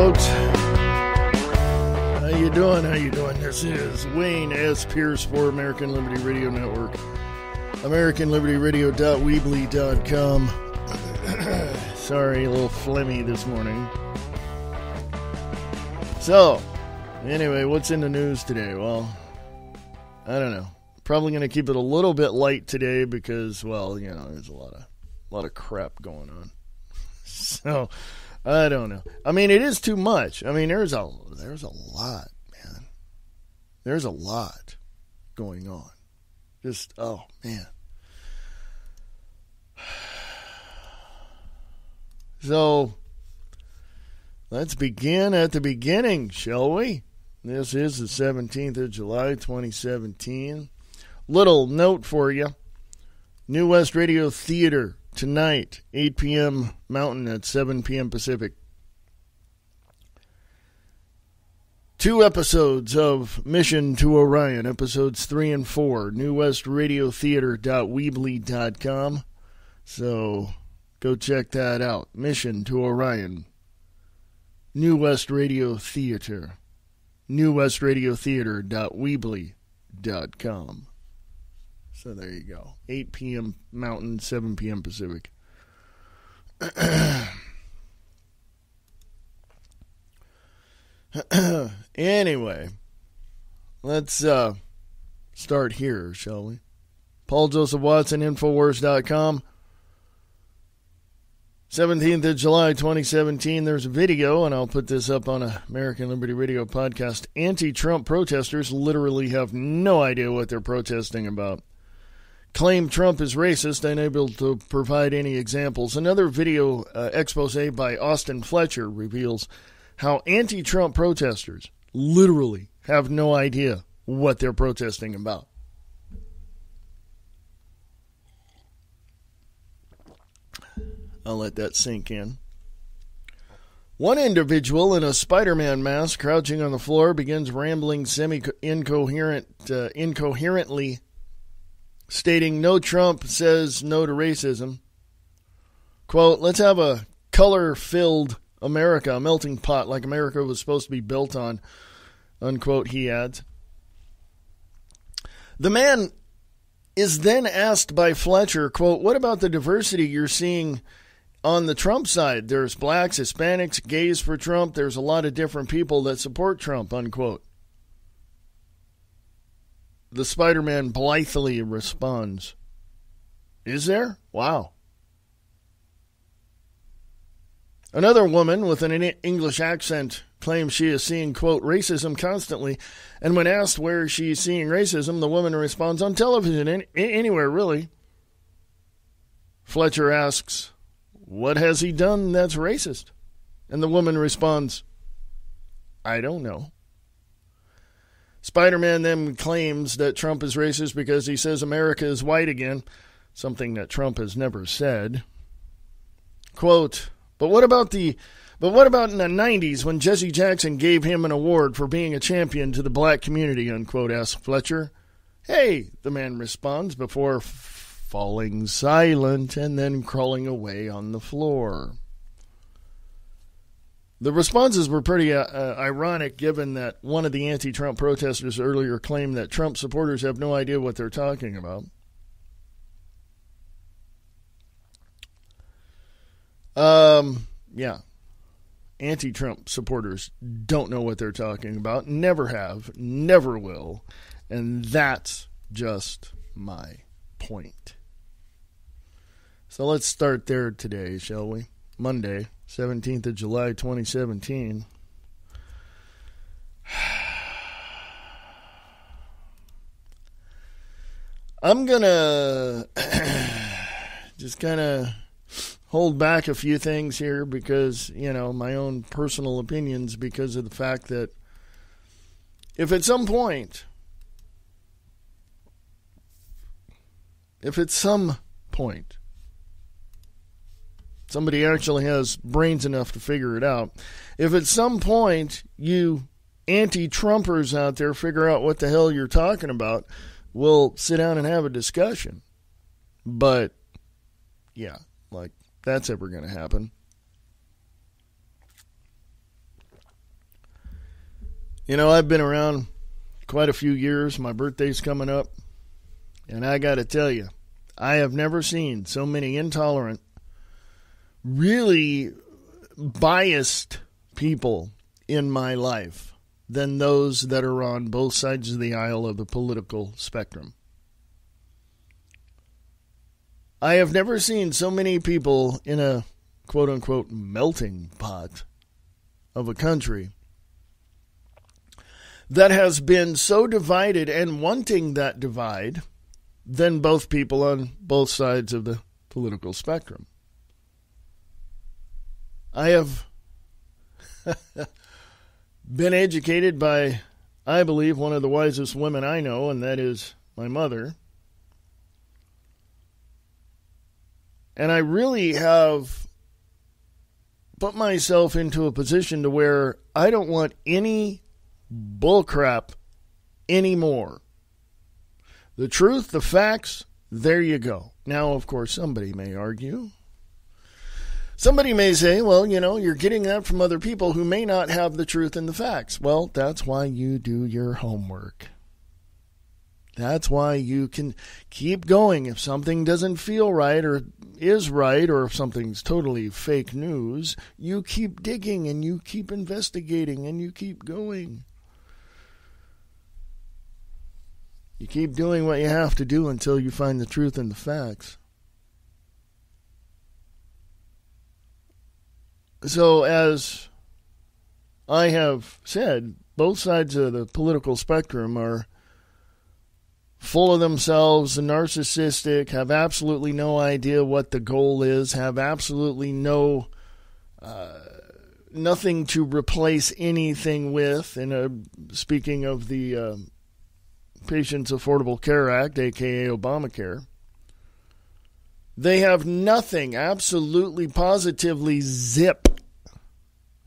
folks. How you doing? This is Wayne S. Pierce for American Liberty Radio Network. AmericanLibertyRadio.weebly.com. Sorry, a little phlegmy this morning. So, anyway, what's in the news today? Well, I don't know. Probably going to keep it a little bit light today because, well, you know, there's a lot of crap going on. So, I don't know. I mean, it is too much. I mean, there's a lot, man. There's a lot going on. Just, oh, man. So, let's begin at the beginning, shall we? This is the 17th of July, 2017. Little note for you. New West Radio Theater tonight, 8 p.m. Mountain at 7 p.m. Pacific. 2 episodes of Mission to Orion, episodes 3 and 4, newwestradiothéater.weebly.com. So, go check that out. Mission to Orion. New West Radio Theater. newwestradiothéater.weebly.com. So there you go. 8 p.m. Mountain, 7 p.m. Pacific. Anyway, let's start here, shall we? Paul Joseph Watson, Infowars.com. 17th of July, 2017. There's a video, and I'll put this up on a American Liberty Radio podcast. Anti-Trump protesters literally have no idea what they're protesting about. Claim Trump is racist, unable to provide any examples. Another video expose by Austin Fletcher reveals how anti-Trump protesters literally have no idea what they're protesting about. I'll let that sink in. One individual in a Spider-Man mask crouching on the floor begins rambling incoherently, stating, "No Trump says no to racism." Quote, "Let's have a color-filled America, a melting pot like America was supposed to be built on," unquote, he adds. The man is then asked by Fletcher, quote, "What about the diversity you're seeing on the Trump side? There's blacks, Hispanics, gays for Trump. There's a lot of different people that support Trump," unquote. The Spider-Man blithely responds, "Is there? Wow." Another woman with an English accent claims she is seeing, quote, "racism constantly," and when asked where she is seeing racism, the woman responds, "On television, anywhere really." Fletcher asks, "What has he done that's racist?" And the woman responds, "I don't know." Spider-Man then claims that Trump is racist because he says America is white again, something that Trump has never said. Quote, But what about in the 90s when Jesse Jackson gave him an award for being a champion to the black community," unquote, asked Fletcher. "Hey," the man responds before falling silent and then crawling away on the floor. The responses were pretty ironic given that one of the anti-Trump protesters earlier claimed that Trump supporters have no idea what they're talking about. Yeah. Anti-Trump supporters don't know what they're talking about, never have, never will, and that's just my point. So let's start there today, shall we? Monday, 17th of July, 2017. I'm going to just kind of hold back a few things here because, you know, my own personal opinions, because of the fact that if at some point somebody actually has brains enough to figure it out, if at some point you anti-Trumpers out there figure out what the hell you're talking about, we'll sit down and have a discussion. But, yeah, like, that's ever going to happen. You know, I've been around quite a few years. My birthday's coming up. And I got to tell you, I have never seen so many intolerant, really biased people in my life than those that are on both sides of the aisle of the political spectrum. I have never seen so many people in a quote-unquote melting pot of a country that has been so divided and wanting that divide than both people on both sides of the political spectrum. I have been educated by, I believe, one of the wisest women I know, and that is my mother. And I really have put myself into a position to where I don't want any bullcrap anymore. The truth, the facts, there you go. Now, of course, somebody may argue. Somebody may say, well, you know, you're getting that from other people who may not have the truth and the facts. Well, that's why you do your homework. That's why you can keep going. If something doesn't feel right or is right, or if something's totally fake news, you keep digging and you keep investigating and you keep going. You keep doing what you have to do until you find the truth and the facts. So, as I have said, both sides of the political spectrum are full of themselves and narcissistic, have absolutely no idea what the goal is, have absolutely nothing to replace anything with. And speaking of the Patients Affordable Care Act, a.k.a. Obamacare, they have nothing, absolutely, positively zip,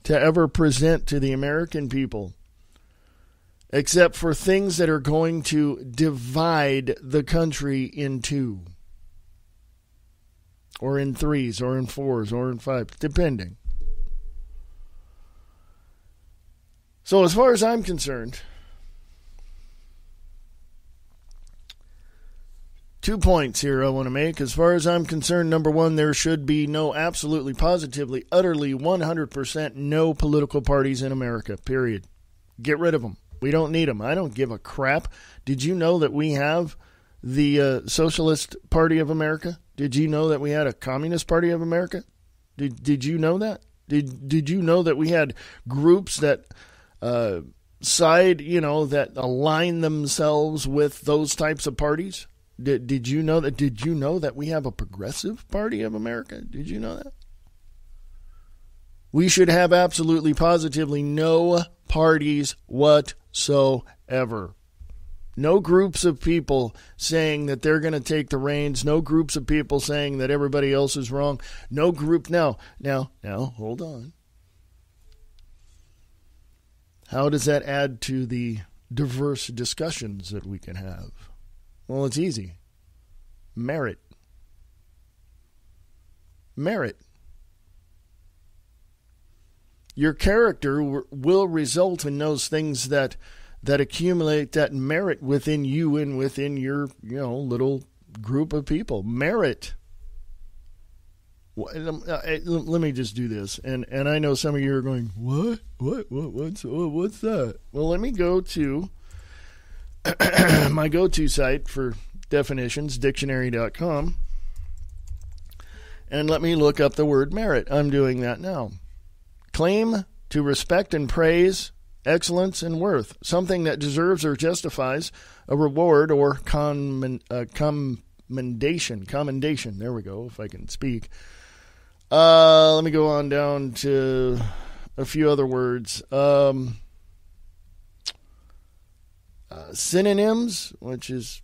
to ever present to the American people, except for things that are going to divide the country in two, or in threes, or in fours, or in fives, depending. So as far as I'm concerned, 2 points here I want to make. As far as I'm concerned, number one, there should be no, absolutely, positively, utterly, 100% no political parties in America, period. Get rid of them. We don't need them. I don't give a crap. Did you know that we have the Socialist Party of America? Did you know that we had a Communist Party of America? Did you know that? Did you know that we had groups that that align themselves with those types of parties? Did you know that? Did you know that we have a Progressive Party of America? Did you know that? We should have absolutely, positively no parties whatsoever. No groups of people saying that they're going to take the reins. No groups of people saying that everybody else is wrong. No group. Now, hold on. How does that add to the diverse discussions that we can have? Well, it's easy. Merit. Merit. Your character will result in those things that accumulate that merit within you and within your, little group of people. Merit. Let me just do this. And I know some of you are going, what? What's that? Well, let me go to my go-to site for definitions, dictionary.com, and let me look up the word merit. I'm doing that now. Claim to respect and praise, excellence and worth, something that deserves or justifies a reward or commendation. There we go, if I can speak. Let me go on down to a few other words. Synonyms, which is,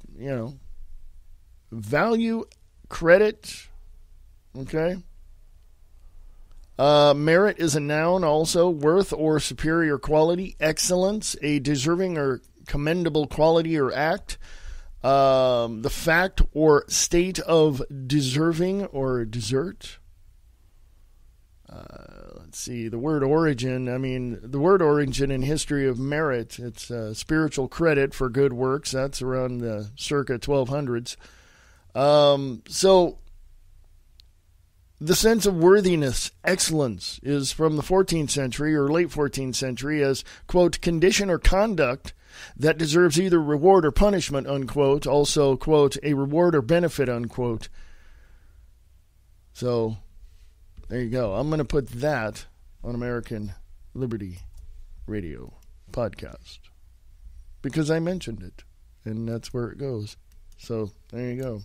value, credit, okay? Merit is a noun also, worth or superior quality, excellence, a deserving or commendable quality or act, the fact or state of deserving or desert, let's see, the word origin. I mean, the word origin in history of merit, it's spiritual credit for good works. That's around the circa 1200s. So the sense of worthiness, excellence, is from the 14th century or late 14th century as, quote, condition or conduct that deserves either reward or punishment, unquote. Also, quote, a reward or benefit, unquote. So there you go. I'm going to put that on American Liberty Radio podcast because I mentioned it, and that's where it goes. So there you go.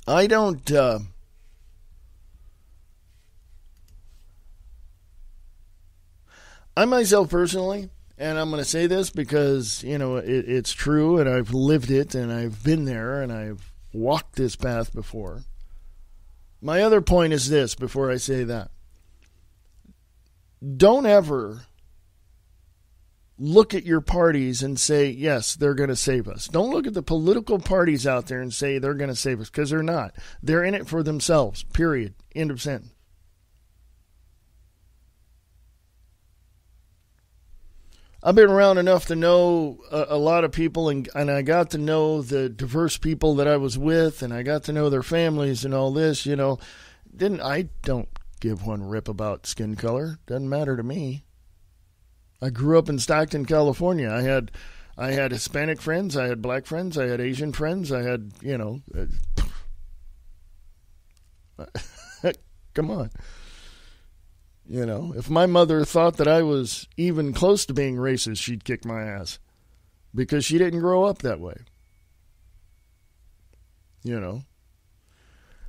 I don't I myself personally, and I'm going to say this because, you know, it's true, and I've lived it, and I've been there, and I've walked this path before. My other point is this before I say that. Don't ever look at your parties and say, yes, they're going to save us. Don't look at the political parties out there and say they're going to save us, because they're not. They're in it for themselves, period. End of sentence. I've been around enough to know a lot of people, and I got to know the diverse people that I was with, and I got to know their families and all this, you know. I don't give one rip about skin color. Doesn't matter to me. I grew up in Stockton, California. I had Hispanic friends, I had black friends, I had Asian friends, I had, you know, come on. You know, if my mother thought that I was even close to being racist, she'd kick my ass because she didn't grow up that way. You know.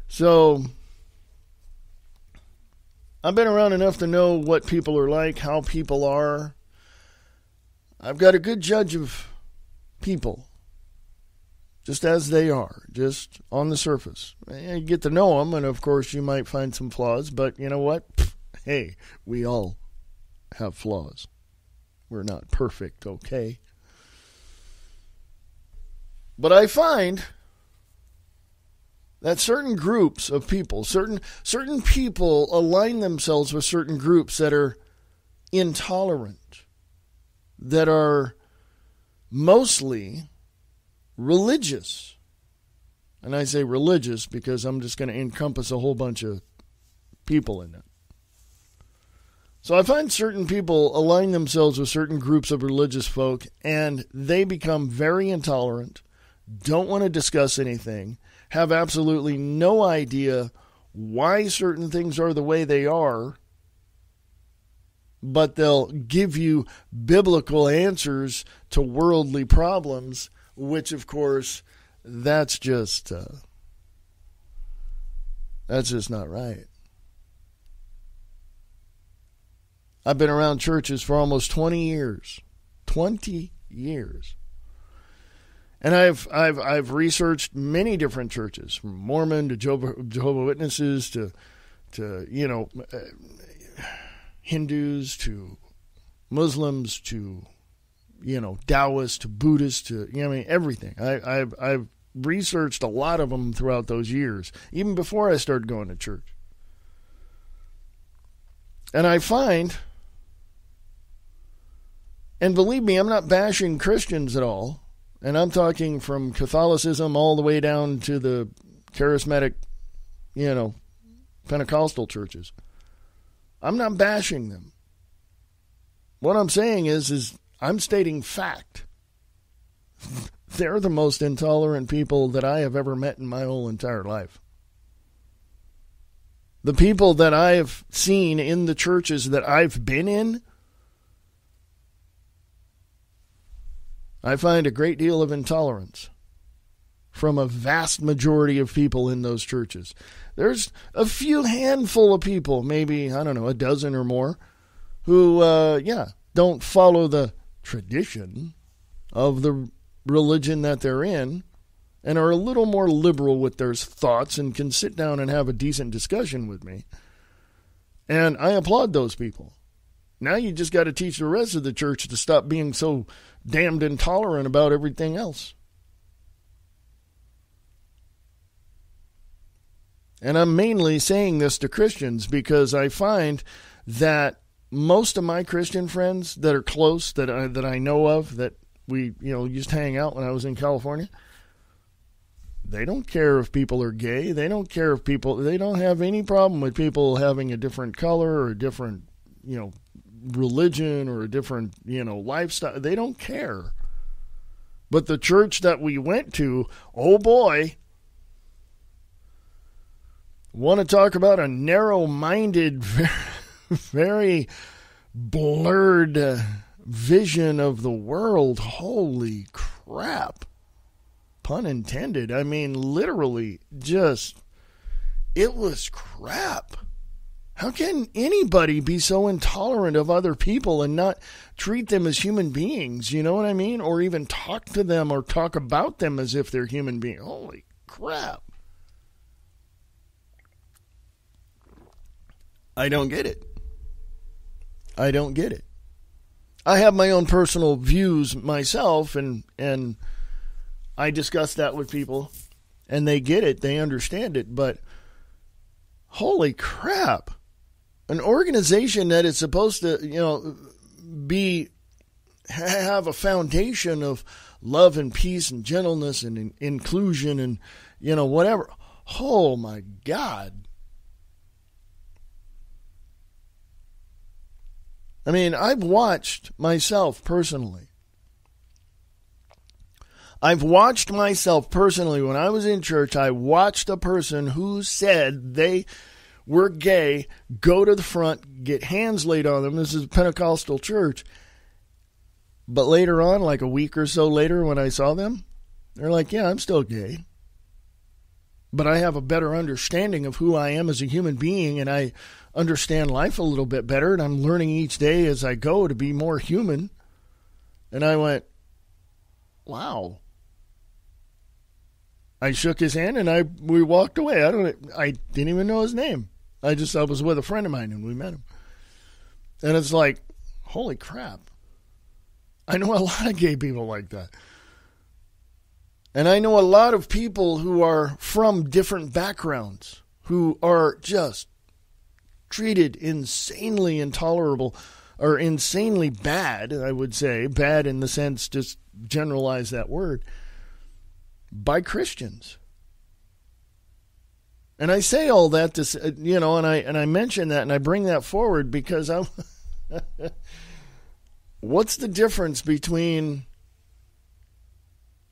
So I've been around enough to know what people are like, how people are. I've got a good judge of people, just as they are, just on the surface. You get to know them, and of course you might find some flaws, but you know what? Hey, we all have flaws. We're not perfect, okay? But I find that certain groups of people, certain people align themselves with certain groups that are intolerant, that are mostly religious. And I say religious because I'm just going to encompass a whole bunch of people in it. So I find certain people align themselves with certain groups of religious folk, and they become very intolerant, don't want to discuss anything, have absolutely no idea why certain things are the way they are, but they'll give you biblical answers to worldly problems, which, of course, that's just not right. I've been around churches for almost 20 years. 20 years. And I've researched many different churches, from Mormon to Jehovah's Witnesses to you know, Hindus to Muslims to, you know, Taoists to Buddhists to, you know, I mean, everything. I've researched a lot of them throughout those years, even before I started going to church. And I find, and believe me, I'm not bashing Christians at all. And I'm talking from Catholicism all the way down to the charismatic, you know, Pentecostal churches. I'm not bashing them. What I'm saying is I'm stating fact. They're the most intolerant people that I have ever met in my whole entire life. The people that I've seen in the churches that I've been in, I find a great deal of intolerance from a vast majority of people in those churches. There's a few handful of people, maybe, I don't know, a dozen or more, who, don't follow the tradition of the religion that they're in and are a little more liberal with their thoughts and can sit down and have a decent discussion with me. And I applaud those people. Now you just got to teach the rest of the church to stop being so damned intolerant about everything else. And I'm mainly saying this to Christians because I find that most of my Christian friends that are close, that I know of, that we used to hang out when I was in California, they don't care if people are gay. They don't care if they don't have any problem with people having a different color or a different, religion or a different, lifestyle. They don't care. But the church that we went to, oh boy, want to talk about a narrow-minded, very blurred vision of the world. Holy crap. Pun intended. I mean, literally, it was crap. How can anybody be so intolerant of other people and not treat them as human beings? You know what I mean? Or even talk to them or talk about them as if they're human beings. Holy crap. I don't get it. I don't get it. I have my own personal views myself, and I discuss that with people, and they get it. They understand it. But holy crap. An organization that is supposed to, have a foundation of love and peace and gentleness and inclusion and, whatever. Oh, my God. I mean, I've watched myself personally. When I was in church, I watched a person who said they were gay go to the front, get hands laid on them. This is a Pentecostal church. But later on, like a week or so later when I saw them, they're like, yeah, I'm still gay. But I have a better understanding of who I am as a human being, and I understand life a little bit better, and I'm learning each day as I go to be more human. And I went, wow. I shook his hand and we walked away. I didn't even know his name. I was with a friend of mine and we met him. And it's like, holy crap. I know a lot of gay people like that. And I know a lot of people who are from different backgrounds who are just treated insanely intolerable or insanely bad, I would say. Bad in the sense, just generalize that word, by Christians. And I say all that to, and I mention that and I bring that forward because what's the difference between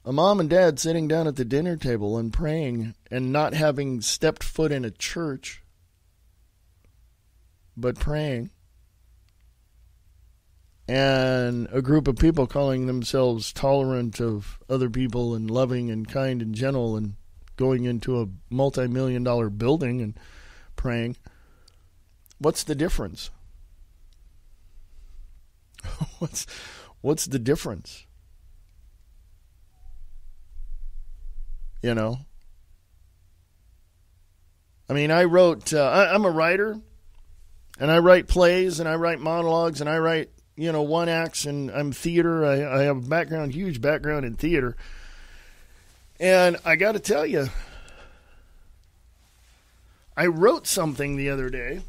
a mom and dad sitting down at the dinner table and praying and not having stepped foot in a church, but praying, and a group of people calling themselves tolerant of other people and loving and kind and gentle and going into a multi-million-dollar building and praying? What's the difference? What's the difference? I mean, I wrote, I'm a writer, and I write plays, and I write monologues, and I write, one acts, and I'm theater. I have a huge background in theater. And I got to tell you, I wrote something the other day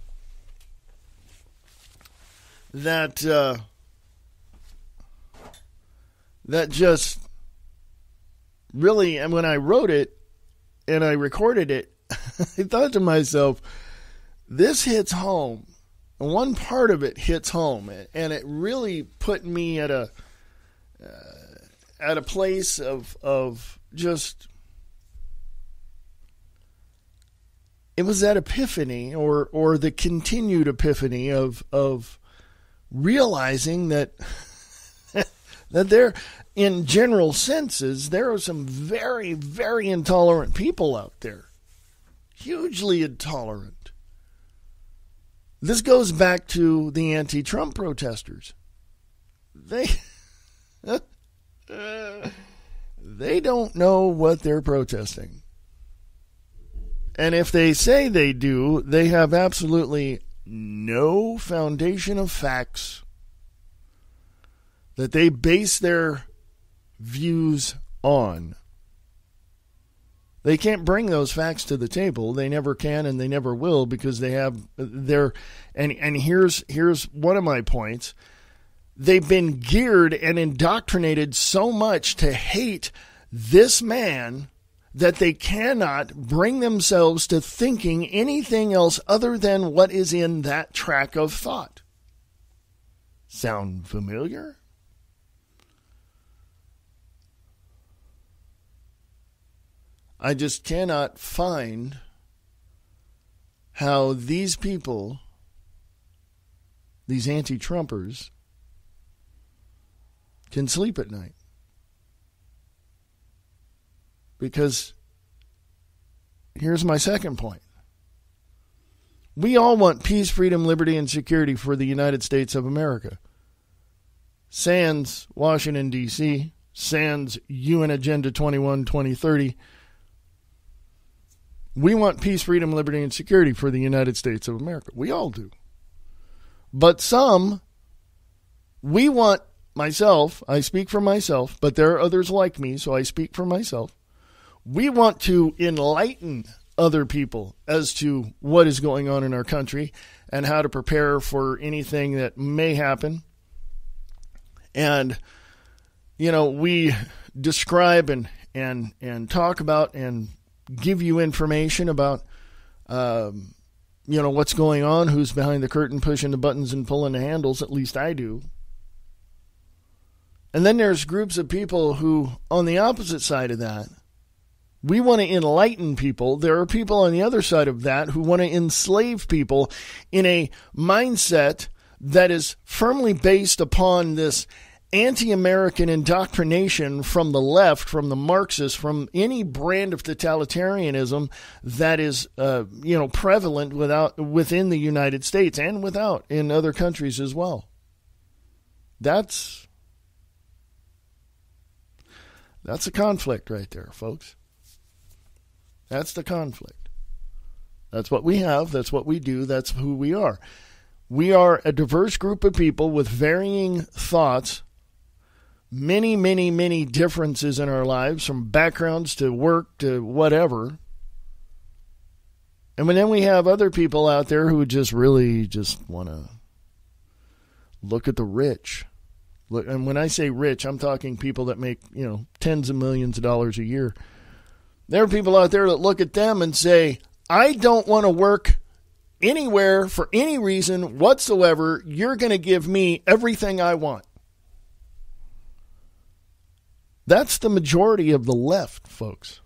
that just really, and when I wrote it and I recorded it, I thought to myself, this hits home. And one part of it hits home, and it really put me at a place of just, it was that epiphany or the continued epiphany of realizing that that there, in general senses, there are some very, very intolerant people out there. Hugely intolerant. This goes back to the anti-Trump protesters. They don't know what they're protesting. And if they say they do, they have absolutely no foundation of facts that they base their views on. They can't bring those facts to the table. They never can, and they never will, because they have their. And here's one of my points. They've been geared and indoctrinated so much to hate this man that they cannot bring themselves to thinking anything else other than what is in that track of thought. Sound familiar? I just cannot find how these people, these anti-Trumpers, can sleep at night. Because here's my second point. We all want peace, freedom, liberty, and security for the United States of America. Sans Washington, D.C., sans UN Agenda 21, 2030. We want peace, freedom, liberty, and security for the United States of America. We all do. But some, we want, myself, I speak for myself, but there are others like me, so I speak for myself. We want to enlighten other people as to what is going on in our country and how to prepare for anything that may happen. And, you know, we describe and talk about and give you information about, what's going on, who's behind the curtain pushing the buttons and pulling the handles. At least I do. And then there's groups of people who, on the opposite side of that, we want to enlighten people. There are people on the other side of that who want to enslave people in a mindset that is firmly based upon this anti-American indoctrination from the left, from the Marxists, from any brand of totalitarianism that is, prevalent within the United States and without in other countries as well. That's a conflict right there, folks. That's the conflict. That's what we have. That's what we do. That's who we are. We are a diverse group of people with varying thoughts, many, many, many differences in our lives, from backgrounds to work to whatever. And then we have other people out there who just really just want to look at the rich. Look, and when I say rich, I'm talking people that make, tens of millions of dollars a year. There are people out there that look at them and say, I don't want to work anywhere for any reason whatsoever. You're going to give me everything I want. That's the majority of the left, folks.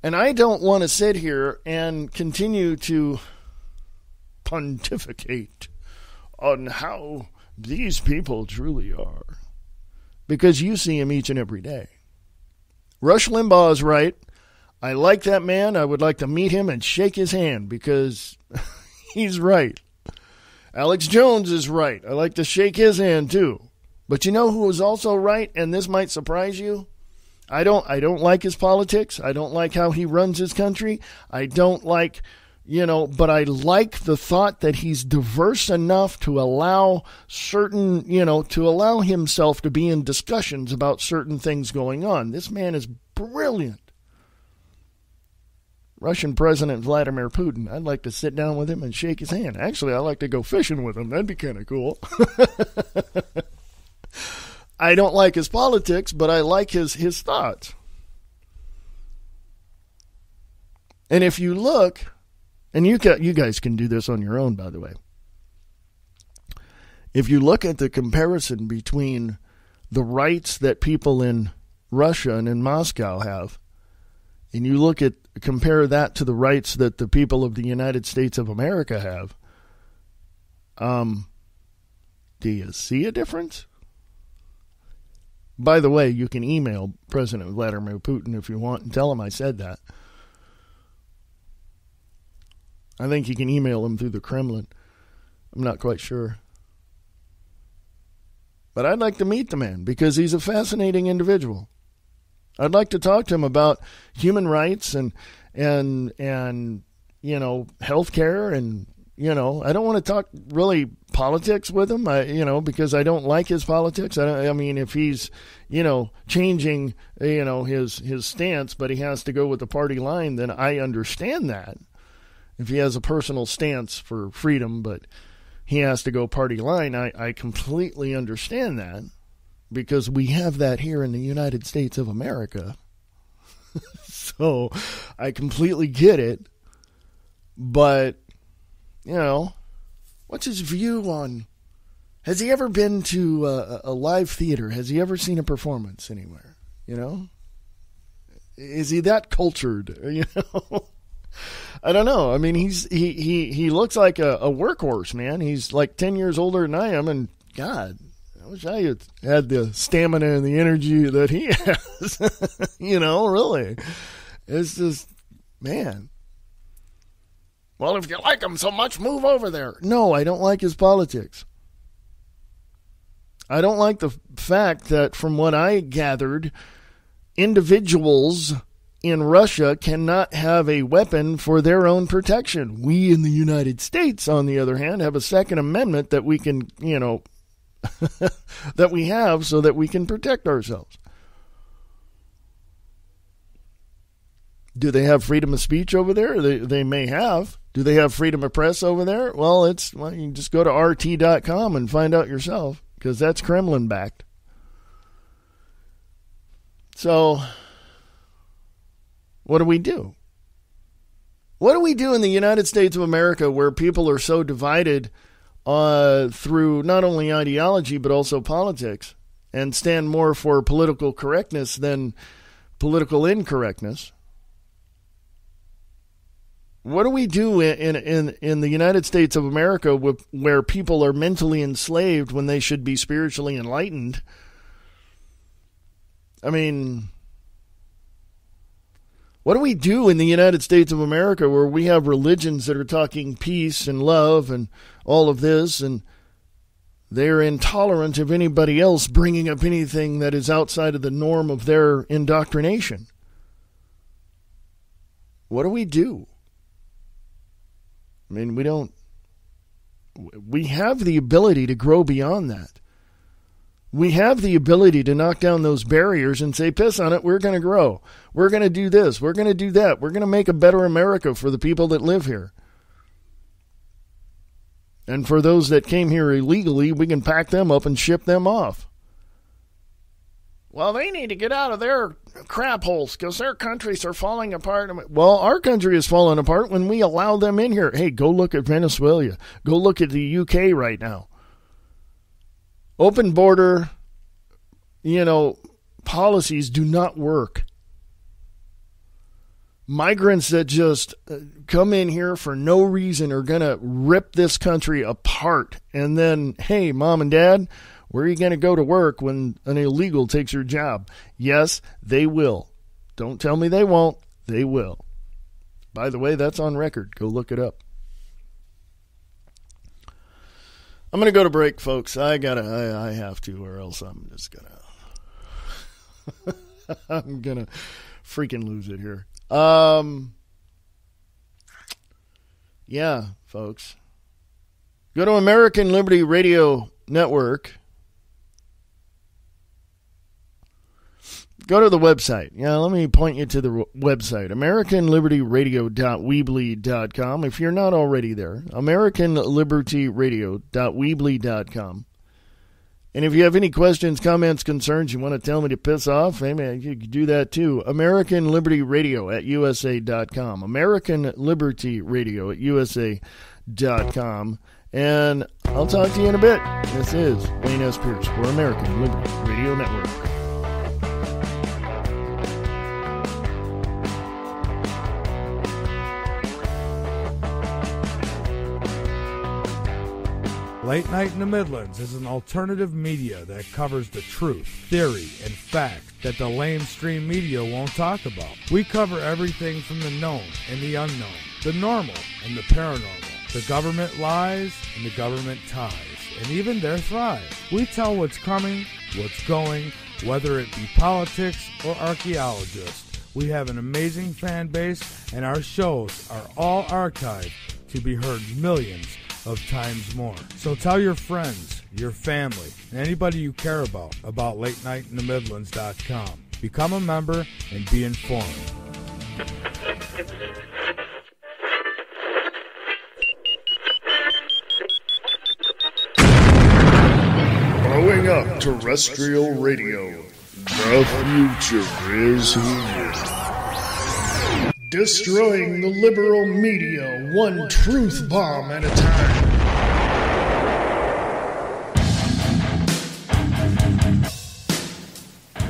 And I don't want to sit here and continue to pontificate on how these people truly are, because you see them each and every day. Rush Limbaugh is right. I like that man. I would like to meet him and shake his hand because he's right. Alex Jones is right. I like to shake his hand too. But you know who is also right, and this might surprise you? I don't like his politics. I don't like how he runs his country. I don't like, but I like the thought that he's diverse enough to allow certain, to allow himself to be in discussions about certain things going on. This man is brilliant. Russian President Vladimir Putin. I'd like to sit down with him and shake his hand. Actually, I'd like to go fishing with him. That'd be kind of cool. I don't like his politics, but I like his thoughts. And if you look, and you guys can do this on your own, by the way. If you look at the comparison between the rights that people in Russia and in Moscow have, and you compare that to the rights that the people of the United States of America have, do you see a difference? By the way, you can email President Vladimir Putin if you want and tell him I said that. I think you can email him through the Kremlin. I'm not quite sure. But I'd like to meet the man because he's a fascinating individual. I'd like to talk to him about human rights and healthcare and I don't want to talk really politics with him, because I don't like his politics. If he's, changing, his stance, but he has to go with the party line, then I understand that. If he has a personal stance for freedom, but he has to go party line, I completely understand that, because we have that here in the United States of America. So I completely get it. But, what's his view on, has he ever been to a live theater? Has he ever seen a performance anywhere? Is he that cultured? I don't know. I mean, he looks like a workhorse, man. He's like 10 years older than I am, and God, I wish I had the stamina and the energy that he has. Really. It's just, man. Well, if you like him so much, move over there. No, I don't like his politics. I don't like the fact that, from what I gathered, individuals in Russia cannot have a weapon for their own protection. We in the United States, on the other hand, have a Second Amendment that we can, that we have so that we can protect ourselves. Do they have freedom of speech over there? They may have. Do they have freedom of press over there? Well, you can just go to RT.com and find out yourself, because that's Kremlin-backed. So, what do we do? What do we do in the United States of America, where people are so divided through not only ideology but also politics, and stand more for political correctness than political incorrectness? What do we do in the United States of America where people are mentally enslaved when they should be spiritually enlightened? I mean, what do we do in the United States of America where we have religions that are talking peace and love and all of this, and they're intolerant of anybody else bringing up anything that is outside of the norm of their indoctrination? What do we do? I mean, we have the ability to grow beyond that. We have the ability to knock down those barriers and say, piss on it, we're going to grow. We're going to do this. We're going to do that. We're going to make a better America for the people that live here. And for those that came here illegally, we can pack them up and ship them off. Well, they need to get out of their crap holes because their countries are falling apart. Well, our country is falling apart when we allow them in here. Hey, go look at Venezuela. Go look at the UK right now. Open border, policies do not work. Migrants that just come in here for no reason are going to rip this country apart. And then, hey, mom and dad, where are you going to go to work when an illegal takes your job? Yes, they will. Don't tell me they won't. They will. By the way, that's on record. Go look it up. I'm going to go to break, folks. I have to, or else I'm just going to... I'm going to freaking lose it here. Yeah, folks. Go to American Liberty Radio Network. Go to the website. Yeah, let me point you to the website, AmericanLibertyRadio.weebly.com. If you're not already there, AmericanLibertyRadio.weebly.com. And if you have any questions, comments, concerns, you want to tell me to piss off, hey man, you can do that too. AmericanLibertyRadio@USA.com. AmericanLibertyRadio@USA.com. And I'll talk to you in a bit. This is Wayne S. Pierce for American Liberty Radio Network. Late Night in the Midlands is an alternative media that covers the truth, theory, and fact that the lamestream media won't talk about. We cover everything from the known and the unknown, the normal and the paranormal, the government lies and the government ties, and even their thrive. We tell what's coming, what's going, whether it be politics or archaeologists. We have an amazing fan base, and our shows are all archived to be heard millions of times more. So tell your friends, your family, and anybody you care about LateNightInTheMidlands.com. Become a member and be informed. Growing up terrestrial radio, the future is here. Destroying the liberal media one truth bomb at a time.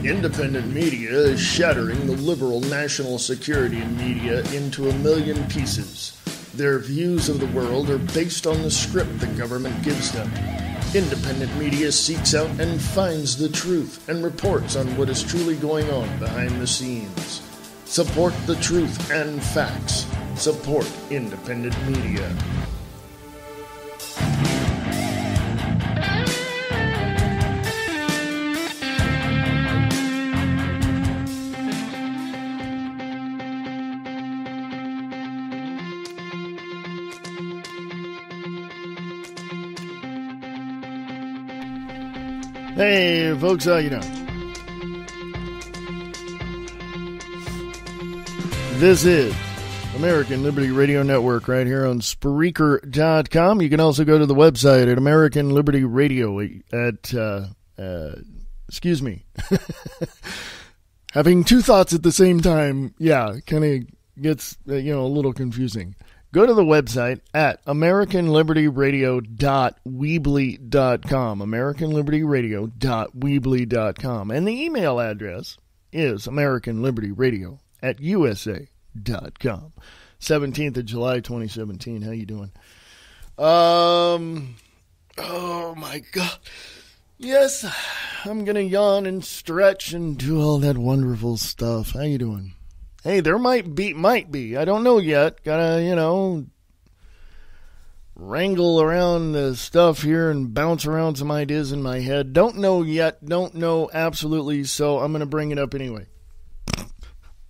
Independent media is shattering the liberal national security media into a million pieces. Their views of the world are based on the script the government gives them. Independent media seeks out and finds the truth and reports on what is truly going on behind the scenes. Support the truth and facts. Support independent media. Hey, folks, how you doing? This is American Liberty Radio Network right here on Spreaker.com. You can also go to the website at American Liberty Radio at, excuse me. Having two thoughts at the same time, yeah, kind of gets, a little confusing. Go to the website at AmericanLibertyRadio.weebly.com, AmericanLibertyRadio.weebly.com, and the email address is AmericanLibertyRadio@USA.com. 17th of July, 2017. How you doing? Oh my God. Yes, I'm gonna yawn and stretch and do all that wonderful stuff. How you doing? Hey, there might be. I don't know yet. Gotta, wrangle around the stuff here and bounce around some ideas in my head. Don't know yet. Don't know absolutely, so I'm going to bring it up anyway.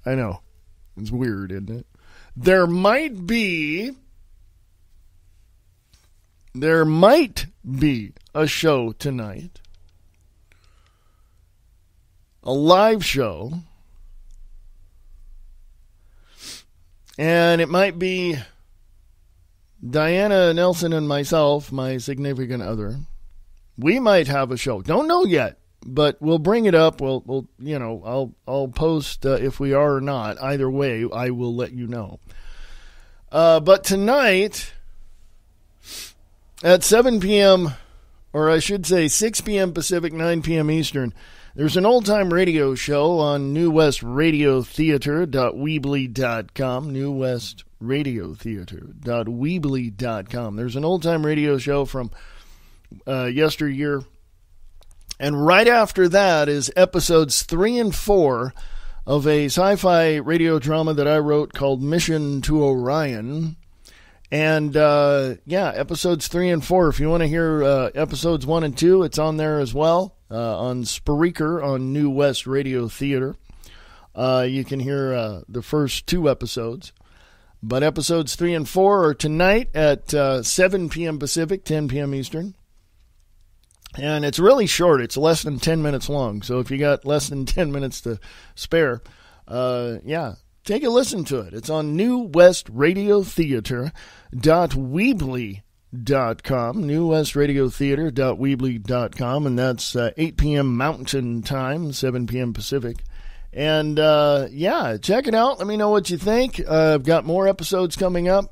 I know. It's weird, isn't it? There might be a show tonight. A live show. And it might be Diana Nelson and myself, my significant other. We might have a show. Don't know yet, but we'll bring it up. We'll I'll post if we are or not. Either way, I will let you know. But tonight at 7 p.m., or I should say 6 p.m. Pacific, 9 p.m. Eastern, there's an old-time radio show on New West Radio Theater.weebly.com, New West Radio Theater.weebly.com. There's an old-time radio show from yesteryear. And right after that is episodes 3 and 4 of a sci-fi radio drama that I wrote called Mission to Orion. And, episodes 3 and 4. If you want to hear episodes 1 and 2, it's on there as well. On Spreaker on New West Radio Theater. You can hear the first 2 episodes. But episodes 3 and 4 are tonight at 7 p.m. Pacific, 10 p.m. Eastern. And it's really short. It's less than 10 minutes long. So if you got less than 10 minutes to spare, take a listen to it. It's on New West Radio Theater.weebly.com, newwestradio.theater.weebly.com, and that's 8 p.m. Mountain Time, 7 p.m. Pacific. And, check it out. Let me know what you think. I've got more episodes coming up,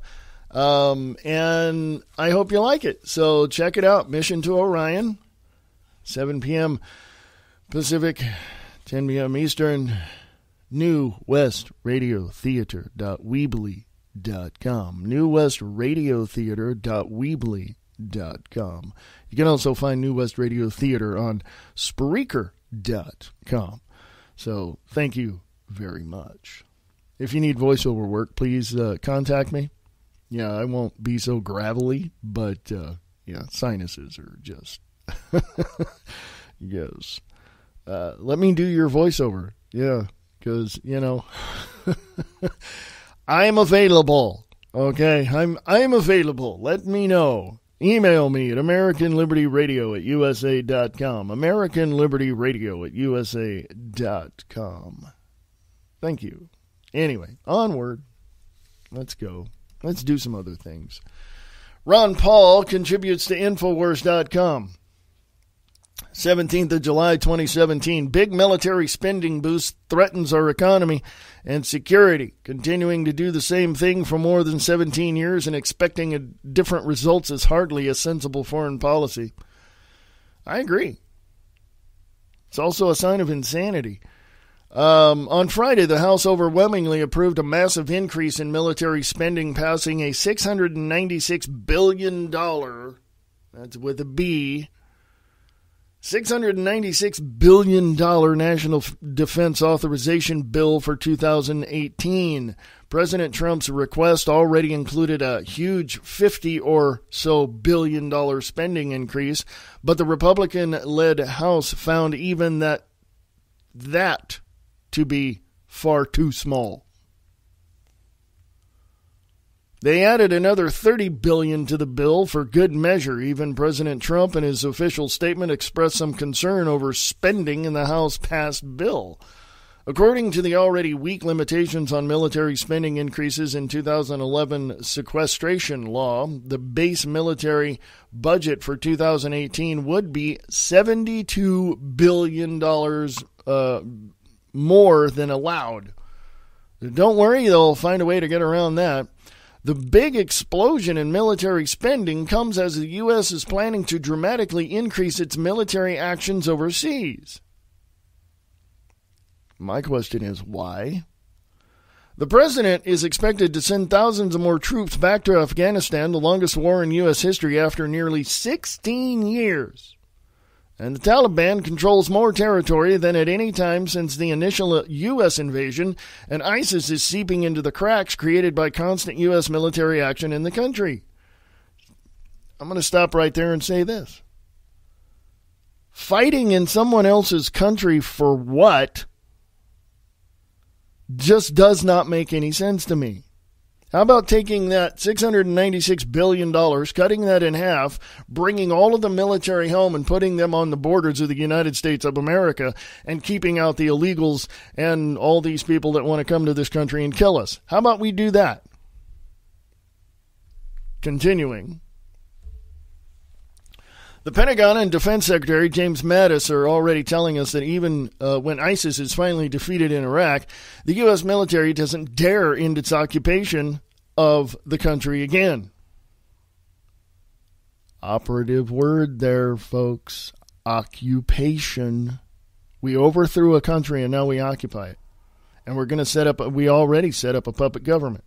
and I hope you like it. So check it out. Mission to Orion, 7 p.m. Pacific, 10 p.m. Eastern, New West Radio Theater.weebly.com. newwestradio.weebly.com. You can also find New West Radio Theater on Spreaker.com. So thank you very much. If you need voiceover work, please contact me. Yeah, I won't be so gravelly, but sinuses are just yes. Let me do your voiceover. Yeah, because I'm available. Okay, I'm available. Let me know. Email me at AmericanLibertyRadio@USA.com. AmericanLibertyRadio@USA.com. Thank you. Anyway, onward. Let's go. Let's do some other things. Ron Paul contributes to Infowars.com. 17th of July, 2017. Big military spending boost threatens our economy and security. Continuing to do the same thing for more than 17 years and expecting different results is hardly a sensible foreign policy. I agree. It's also a sign of insanity. On Friday, the House overwhelmingly approved a massive increase in military spending, passing a $696 billion, that's with a B, $696 billion National Defense Authorization Bill for 2018. President Trump's request already included a huge $50 or so billion spending increase, but the Republican-led House found even that to be far too small. They added another $30 billion to the bill for good measure. Even President Trump in his official statement expressed some concern over spending in the House-passed bill. According to the already weak limitations on military spending increases in 2011 sequestration law, the base military budget for 2018 would be $72 billion more than allowed. Don't worry, they'll find a way to get around that. The big explosion in military spending comes as the U.S. is planning to dramatically increase its military actions overseas. My question is, why? The president is expected to send thousands of more troops back to Afghanistan, the longest war in U.S. history after nearly 16 years. And the Taliban controls more territory than at any time since the initial U.S. invasion, and ISIS is seeping into the cracks created by constant U.S. military action in the country. I'm going to stop right there and say this. Fighting in someone else's country for what just does not make any sense to me. How about taking that $696 billion, cutting that in half, bringing all of the military home and putting them on the borders of the United States of America and keeping out the illegals and all these people that want to come to this country and kill us? How about we do that? Continuing. The Pentagon and Defense Secretary James Mattis are already telling us that even when ISIS is finally defeated in Iraq, the U.S. military doesn't dare end its occupation of the country again. Operative word there, folks. Occupation. We overthrew a country and now we occupy it. And we're going to we already set up a puppet government.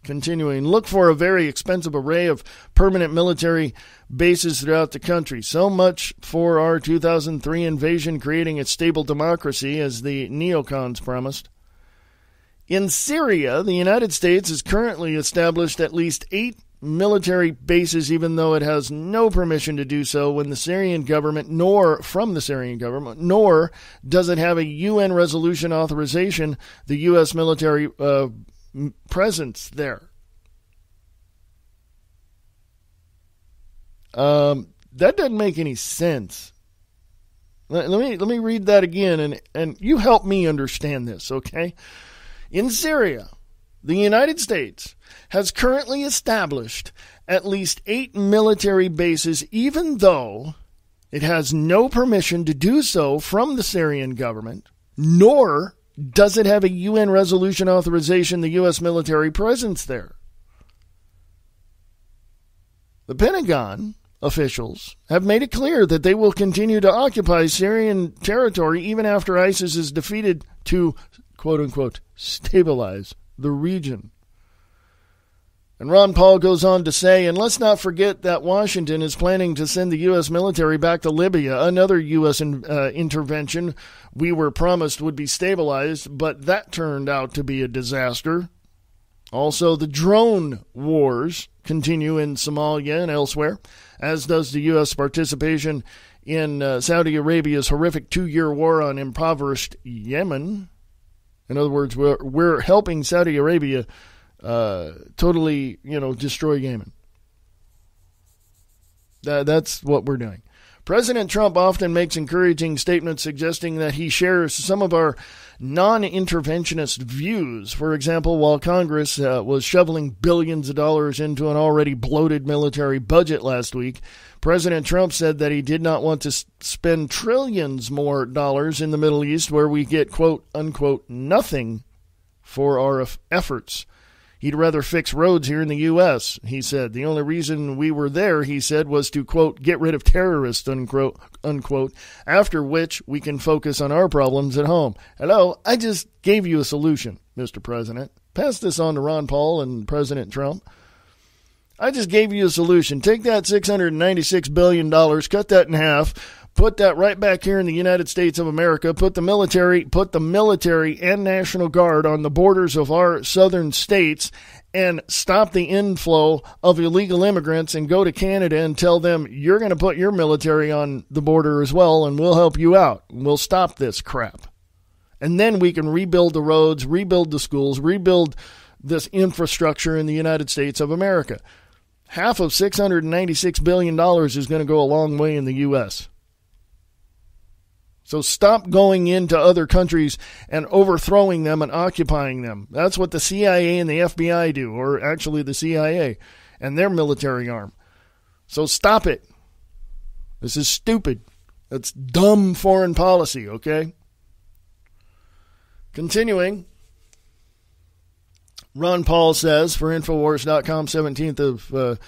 Continuing, look for a very expensive array of permanent military bases throughout the country. So much for our 2003 invasion creating a stable democracy, as the neocons promised. In Syria, the United States has currently established at least 8 military bases, even though it has no permission to do so from the Syrian government, nor does it have a UN resolution authorization the U.S. military presence there. That doesn't make any sense. Let me read that again, and you help me understand this, okay? In Syria, the United States has currently established at least 8 military bases, even though it has no permission to do so from the Syrian government, nor does it have a UN resolution authorization the U.S. military presence there. The Pentagon officials have made it clear that they will continue to occupy Syrian territory even after ISIS is defeated to, quote-unquote, stabilize the region. And Ron Paul goes on to say, and let's not forget that Washington is planning to send the U.S. military back to Libya, another U.S. intervention we were promised would be stabilized, but that turned out to be a disaster. Also, the drone wars continue in Somalia and elsewhere, as does the U.S. participation in Saudi Arabia's horrific 2-year war on impoverished Yemen. In other words, we're helping Saudi Arabia totally, destroy Yemen. That's what we're doing. President Trump often makes encouraging statements suggesting that he shares some of our non-interventionist views. For example, while Congress was shoveling billions of dollars into an already bloated military budget last week, President Trump said that he did not want to spend trillions more dollars in the Middle East where we get, quote, unquote, nothing for our efforts. He'd rather fix roads here in the U.S., he said. The only reason we were there, he said, was to, quote, get rid of terrorists, unquote, after which we can focus on our problems at home. Hello, I just gave you a solution, Mr. President. Pass this on to Ron Paul and President Trump. I just gave you a solution. Take that $696 billion, cut that in half, put that right back here in the United States of America, put the military and National Guard on the borders of our southern states, and stop the inflow of illegal immigrants, and go to Canada and tell them you're going to put your military on the border as well, and we'll help you out. We'll stop this crap. And then we can rebuild the roads, rebuild the schools, rebuild this infrastructure in the United States of America. Half of $696 billion is going to go a long way in the U.S. So stop going into other countries and overthrowing them and occupying them. That's what the CIA and the FBI do, or actually the CIA and their military arm. So stop it. This is stupid. That's dumb foreign policy, okay? Continuing, Ron Paul says for Infowars.com, 17th of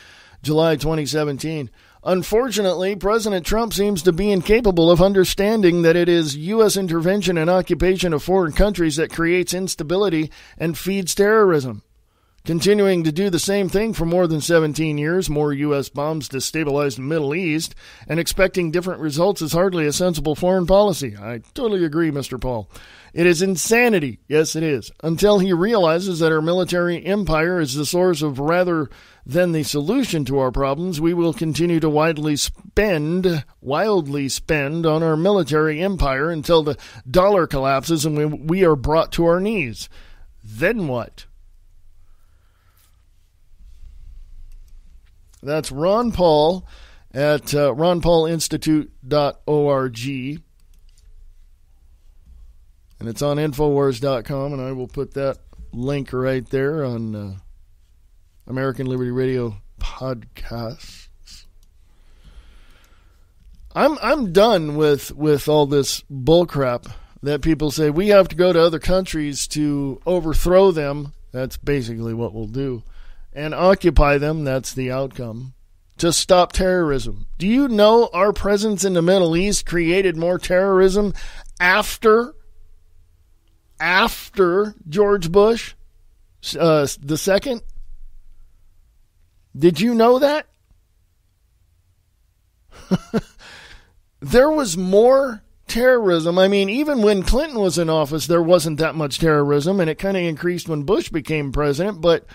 July 2017, unfortunately, President Trump seems to be incapable of understanding that it is U.S. intervention and occupation of foreign countries that creates instability and feeds terrorism. Continuing to do the same thing for more than 17 years, more U.S. bombs destabilize the Middle East, and expecting different results is hardly a sensible foreign policy. I totally agree, Mr. Paul. It is insanity. Yes, it is. Until he realizes that our military empire is the source of rather than the solution to our problems, we will continue to wildly spend on our military empire until the dollar collapses and we are brought to our knees. Then what? That's Ron Paul at ronpaulinstitute.org. And it's on Infowars.com, and I will put that link right there on American Liberty Radio podcasts. I'm done with all this bullcrap that people say we have to go to other countries to overthrow them. That's basically what we'll do. And occupy them, that's the outcome, to stop terrorism. Do you know our presence in the Middle East created more terrorism after George Bush the second? Did you know that? There was more terrorism. I mean, even when Clinton was in office, there wasn't that much terrorism, and it kind of increased when Bush became president, but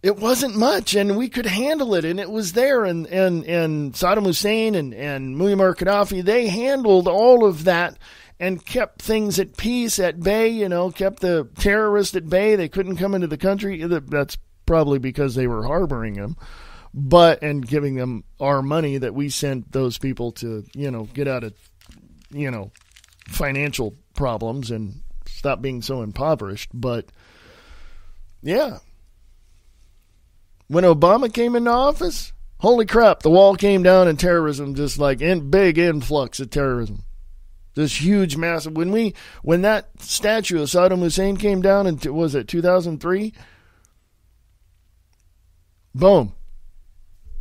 it wasn't much, and we could handle it, and it was there, and Saddam Hussein and Muammar Gaddafi, they handled all of that and kept things at peace, at bay, kept the terrorists at bay. They couldn't come into the country. That's probably because they were harboring them, and giving them our money that we sent those people to, get out of, financial problems and stop being so impoverished. But, yeah. When Obama came into office, holy crap, the wall came down and terrorism, just like big influx of terrorism. This huge, massive. When that statue of Saddam Hussein came down in, was it 2003? Boom.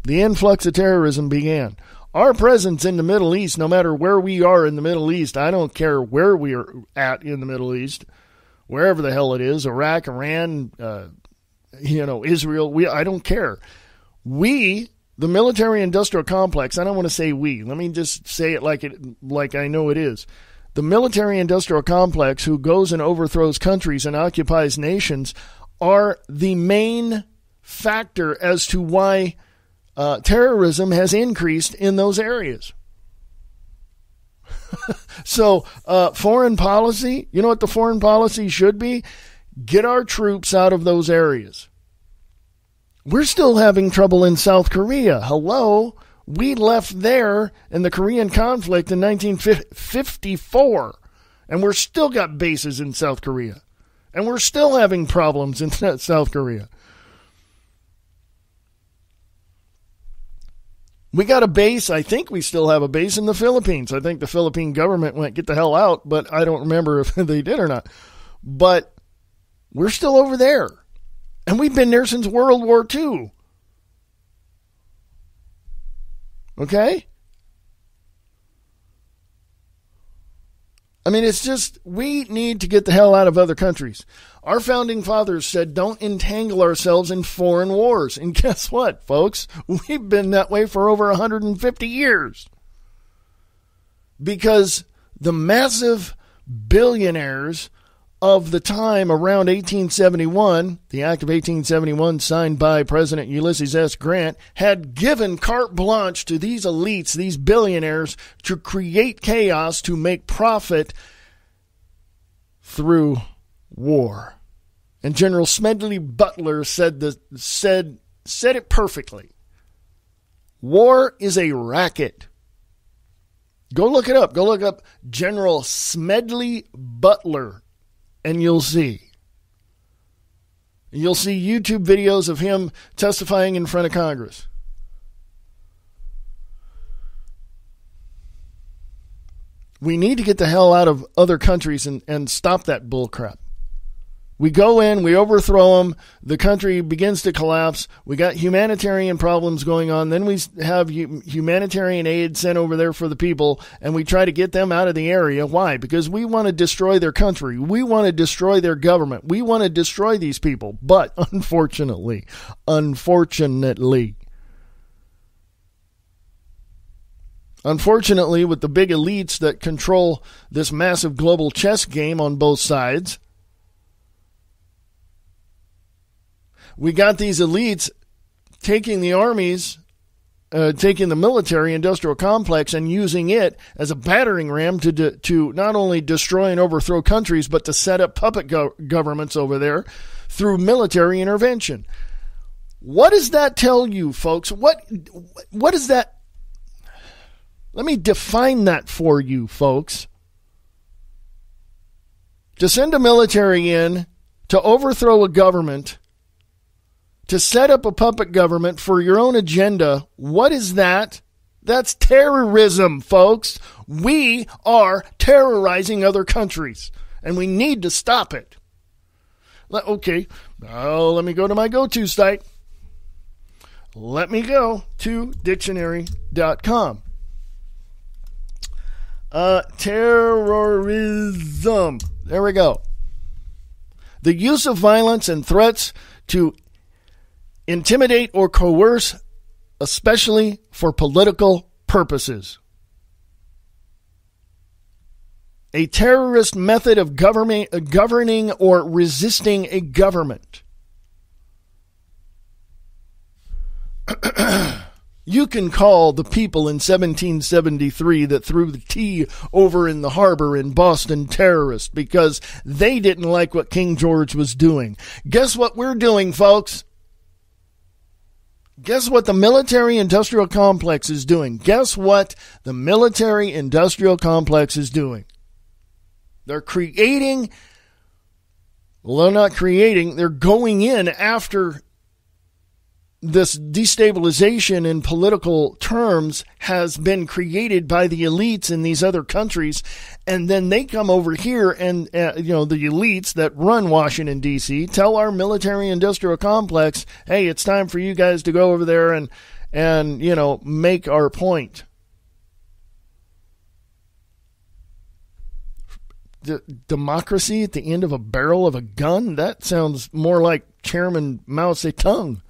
The influx of terrorism began. Our presence in the Middle East, no matter where we are in the Middle East, I don't care where we are at in the Middle East, wherever the hell it is, Iraq, Iran, Israel, I don't care. We, the military-industrial complex, I don't want to say we. Let me just say it like I know it is. The military-industrial complex who goes and overthrows countries and occupies nations are the main factor as to why terrorism has increased in those areas. So foreign policy, you know what the foreign policy should be? Get our troops out of those areas. We're still having trouble in South Korea. Hello? We left there in the Korean conflict in 1954, and we're still got bases in South Korea. And we're still having problems in South Korea. We got a base. I think we still have a base in the Philippines. I think the Philippine government went, get the hell out, but I don't remember if they did or not. But we're still over there. And we've been there since World War II. Okay? I mean, it's just, we need to get the hell out of other countries. Our founding fathers said, don't entangle ourselves in foreign wars. And guess what, folks? We've been that way for over 150 years. Because the massive billionaires of the time around 1871, the Act of 1871 signed by President Ulysses S. Grant, had given carte blanche to these elites, these billionaires, to create chaos, to make profit through war. And General Smedley Butler said it perfectly. War is a racket. Go look it up. Go look up General Smedley Butler, and you'll see. You'll see YouTube videos of him testifying in front of Congress. We need to get the hell out of other countries and stop that bull crap. We go in, we overthrow them, the country begins to collapse, we got humanitarian problems going on, then we have humanitarian aid sent over there for the people, and we try to get them out of the area. Why? Because we want to destroy their country. We want to destroy their government. We want to destroy these people. But unfortunately, with the big elites that control this massive global chess game on both sides, we got these elites taking the armies, taking the military industrial complex and using it as a battering ram to not only destroy and overthrow countries, but to set up puppet governments over there through military intervention. What does that tell you, folks? What is that? Let me define that for you, folks. To send a military in to overthrow a government, to set up a puppet government for your own agenda, what is that? That's terrorism, folks. We are terrorizing other countries, and we need to stop it. Okay, now let me go to my go-to site. Let me go to dictionary.com. Terrorism. There we go. The use of violence and threats to intimidate or coerce, especially for political purposes. A terrorist method of governing or resisting a government. You can call the people in 1773 that threw the tea over in the harbor in Boston terrorists because they didn't like what King George was doing. Guess what we're doing, folks? Guess what the military-industrial complex is doing? Guess what the military-industrial complex is doing? They're creating, well, they're not creating, they're going in after this destabilization in political terms has been created by the elites in these other countries, and then they come over here and, the elites that run Washington, D.C., tell our military-industrial complex, hey, it's time for you guys to go over there and make our point. Democracy at the end of a barrel of a gun? That sounds more like Chairman Mao Zedong.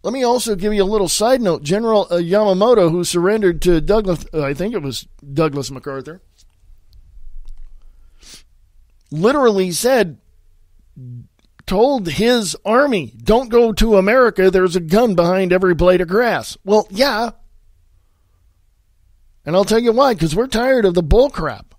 Let me also give you a little side note. General Yamamoto, who surrendered to Douglas, I think it was Douglas MacArthur, literally said, told his army, don't go to America, there's a gun behind every blade of grass. Well, yeah. And I'll tell you why, because we're tired of the bull crap.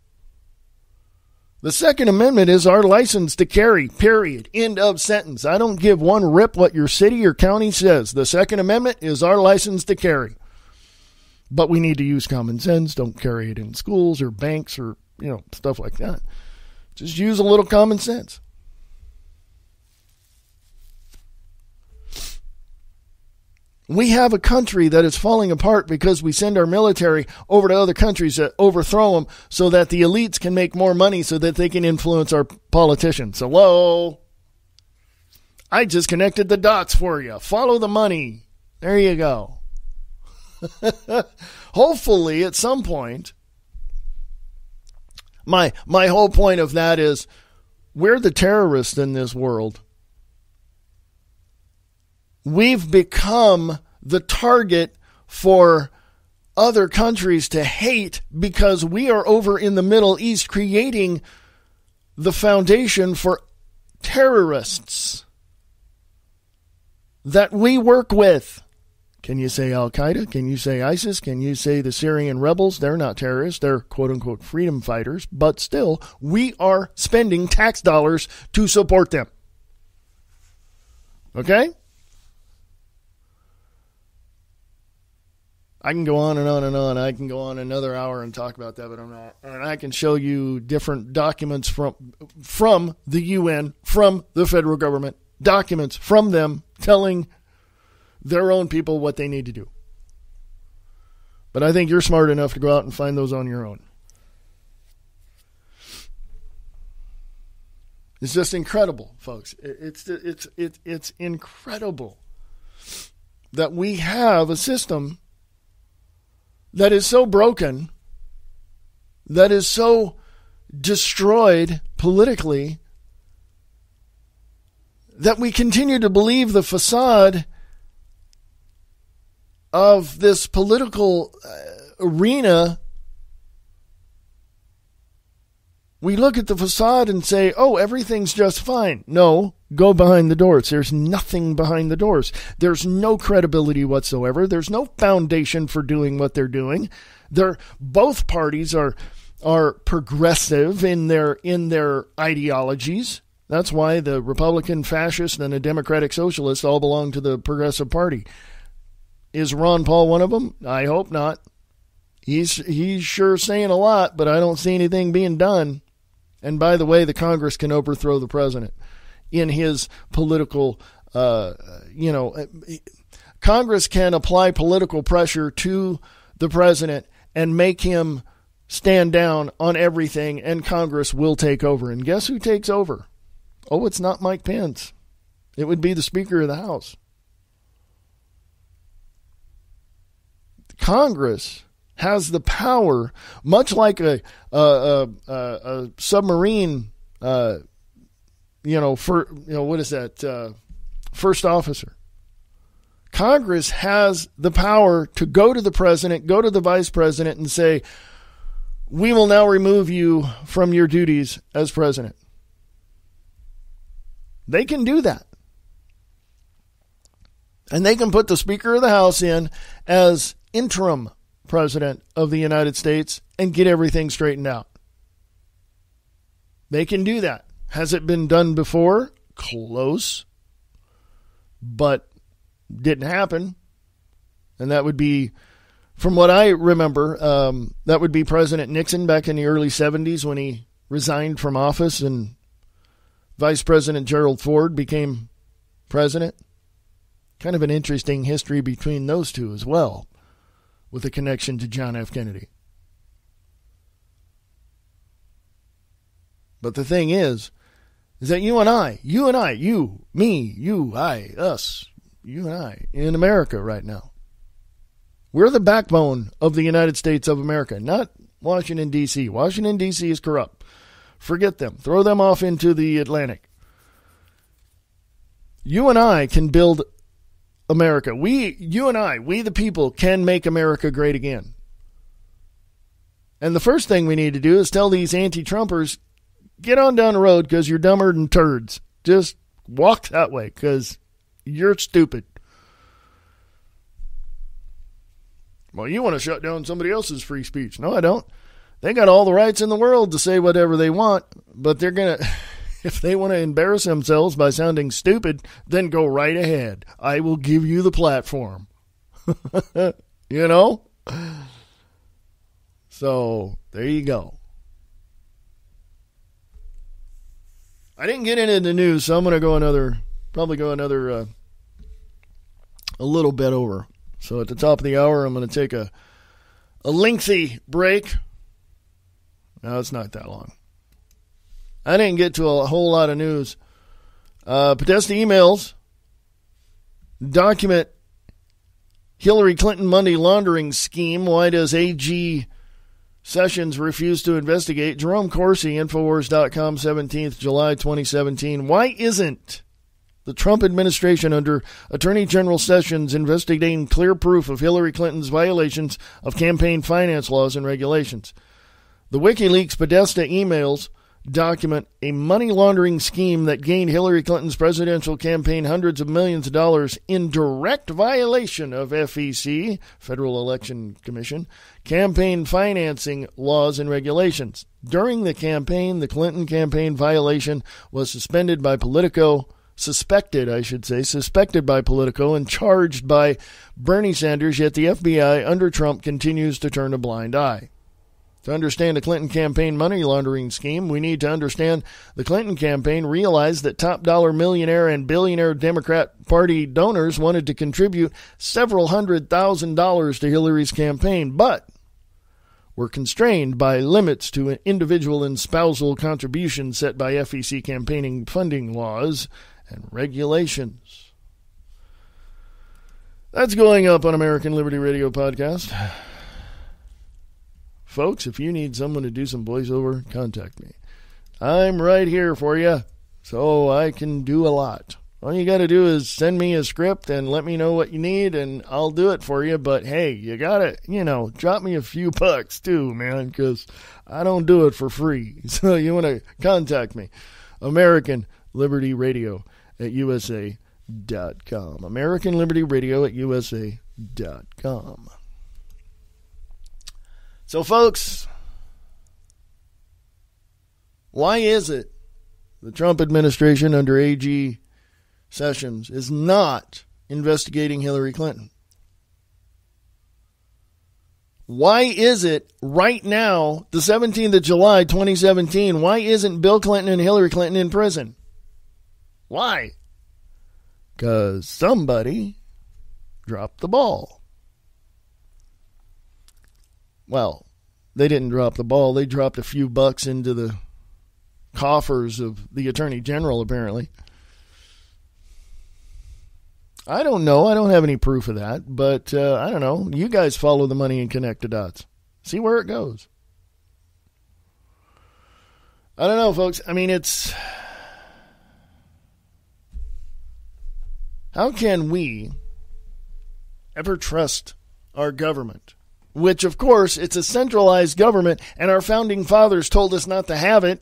The Second Amendment is our license to carry, period. End of sentence. I don't give one rip what your city or county says. The Second Amendment is our license to carry. But we need to use common sense. Don't carry it in schools or banks or, stuff like that. Just use a little common sense. We have a country that is falling apart because we send our military over to other countries that overthrow them so that the elites can make more money so that they can influence our politicians. Hello? I just connected the dots for you. Follow the money. There you go. Hopefully, at some point, my whole point of that is we're the terrorists in this world. We've become the target for other countries to hate because we are over in the Middle East creating the foundation for terrorists that we work with. Can you say Al-Qaeda? Can you say ISIS? Can you say the Syrian rebels? They're not terrorists. They're quote-unquote freedom fighters. But still, we are spending tax dollars to support them. Okay? I can go on and on and on. I can go on another hour and talk about that, but I'm not. And I can show you different documents from the UN, from the federal government, documents from them telling their own people what they need to do. But I think you're smart enough to go out and find those on your own. It's just incredible, folks. It's incredible that we have a system that is so broken, that is so destroyed politically, that we continue to believe the facade of this political arena. We look at the facade and say, oh, everything's just fine. No, go behind the doors. There's nothing behind the doors. There's no credibility whatsoever. There's no foundation for doing what they're doing. Both parties are progressive in their ideologies. That's why the Republican fascist and the Democratic Socialist all belong to the Progressive Party. Is Ron Paul one of them? I hope not. He's sure saying a lot, but I don't see anything being done. And by the way, the Congress can overthrow the president in his political, Congress can apply political pressure to the president and make him stand down on everything, and Congress will take over. And guess who takes over? Oh, it's not Mike Pence. It would be the Speaker of the House. Congress has the power, much like a submarine, first officer. Congress has the power to go to the president, go to the vice president, and say, we will now remove you from your duties as president. They can do that. And they can put the Speaker of the House in as interim President of the United States and get everything straightened out. They can do that. Has it been done before? Close. But didn't happen. And that would be, from what I remember, that would be President Nixon back in the early 70s when he resigned from office and Vice President Gerald Ford became president. Kind of an interesting history between those two as well, with a connection to John F. Kennedy. But the thing is that you and I, you, me, you, I, us, you and I, in America right now, we're the backbone of the United States of America, not Washington, D.C. Washington, D.C. is corrupt. Forget them. Throw them off into the Atlantic. You and I can build America. You and I, we the people, can make America great again. And the first thing we need to do is tell these anti-Trumpers, get on down the road because you're dumber than turds. Just walk that way because you're stupid. Well, you want to shut down somebody else's free speech. No, I don't. They got all the rights in the world to say whatever they want, but they're going to, if they want to embarrass themselves by sounding stupid, then go right ahead. I will give you the platform. You know? So, there you go. I didn't get into the news, so I'm going to probably go another a little bit over. So at the top of the hour, I'm going to take a lengthy break. No, it's not that long. I didn't get to a whole lot of news. Podesta emails document Hillary Clinton money laundering scheme. Why does AG Sessions refuse to investigate? Jerome Corsi, Infowars.com, 17th July 2017. Why isn't the Trump administration under Attorney General Sessions investigating clear proof of Hillary Clinton's violations of campaign finance laws and regulations? The WikiLeaks Podesta emails document a money laundering scheme that gained Hillary Clinton's presidential campaign hundreds of millions of dollars in direct violation of FEC, Federal Election Commission, campaign financing laws and regulations. During the campaign, the Clinton campaign violation was suspected by Politico, and charged by Bernie Sanders, yet the FBI under Trump continues to turn a blind eye. To understand the Clinton campaign money laundering scheme, we need to understand the Clinton campaign realized that top-dollar millionaire and billionaire Democrat Party donors wanted to contribute several $100,000 to Hillary's campaign, but were constrained by limits to individual and spousal contributions set by FEC campaigning funding laws and regulations. That's going up on American Liberty Radio podcast. Folks, if you need someone to do some voiceover, contact me. I'm right here for you, so I can do a lot. All you got to do is send me a script and let me know what you need, and I'll do it for you. But, hey, you got to, drop me a few bucks, too, man, because I don't do it for free. So you want to contact me. American Liberty Radio at USA.com. American Liberty Radio at USA.com. So, folks, why is it the Trump administration under AG Sessions is not investigating Hillary Clinton? Why is it right now, the 17th of July, 2017, why isn't Bill Clinton and Hillary Clinton in prison? Why? Because somebody dropped the ball. Well, they didn't drop the ball. They dropped a few bucks into the coffers of the Attorney General, apparently. I don't know. I don't have any proof of that. But, I don't know. You guys follow the money and connect the dots. See where it goes. I don't know, folks. I mean, it's... How can we ever trust our government? Which, of course, it's a centralized government, and our founding fathers told us not to have it.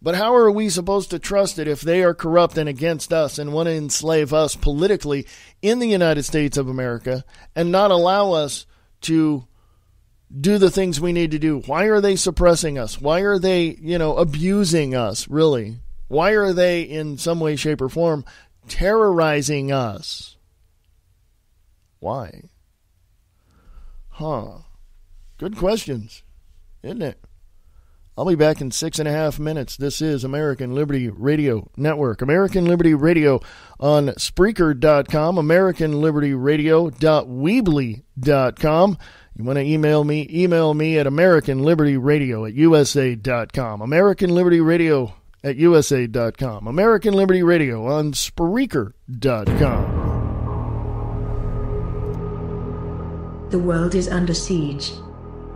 But how are we supposed to trust it if they are corrupt and against us and want to enslave us politically in the United States of America and not allow us to do the things we need to do? Why are they suppressing us? Why are they, abusing us, really? Why are they, in some way, shape, or form, terrorizing us? Why? Good questions, isn't it? I'll be back in 6.5 minutes. This is American Liberty Radio Network. American Liberty Radio on Spreaker.com. AmericanLibertyRadio.weebly.com. You want to email me at AmericanLibertyRadio@USA.com. American Liberty Radio at USA.com. American Liberty Radio on Spreaker.com. The world is under siege.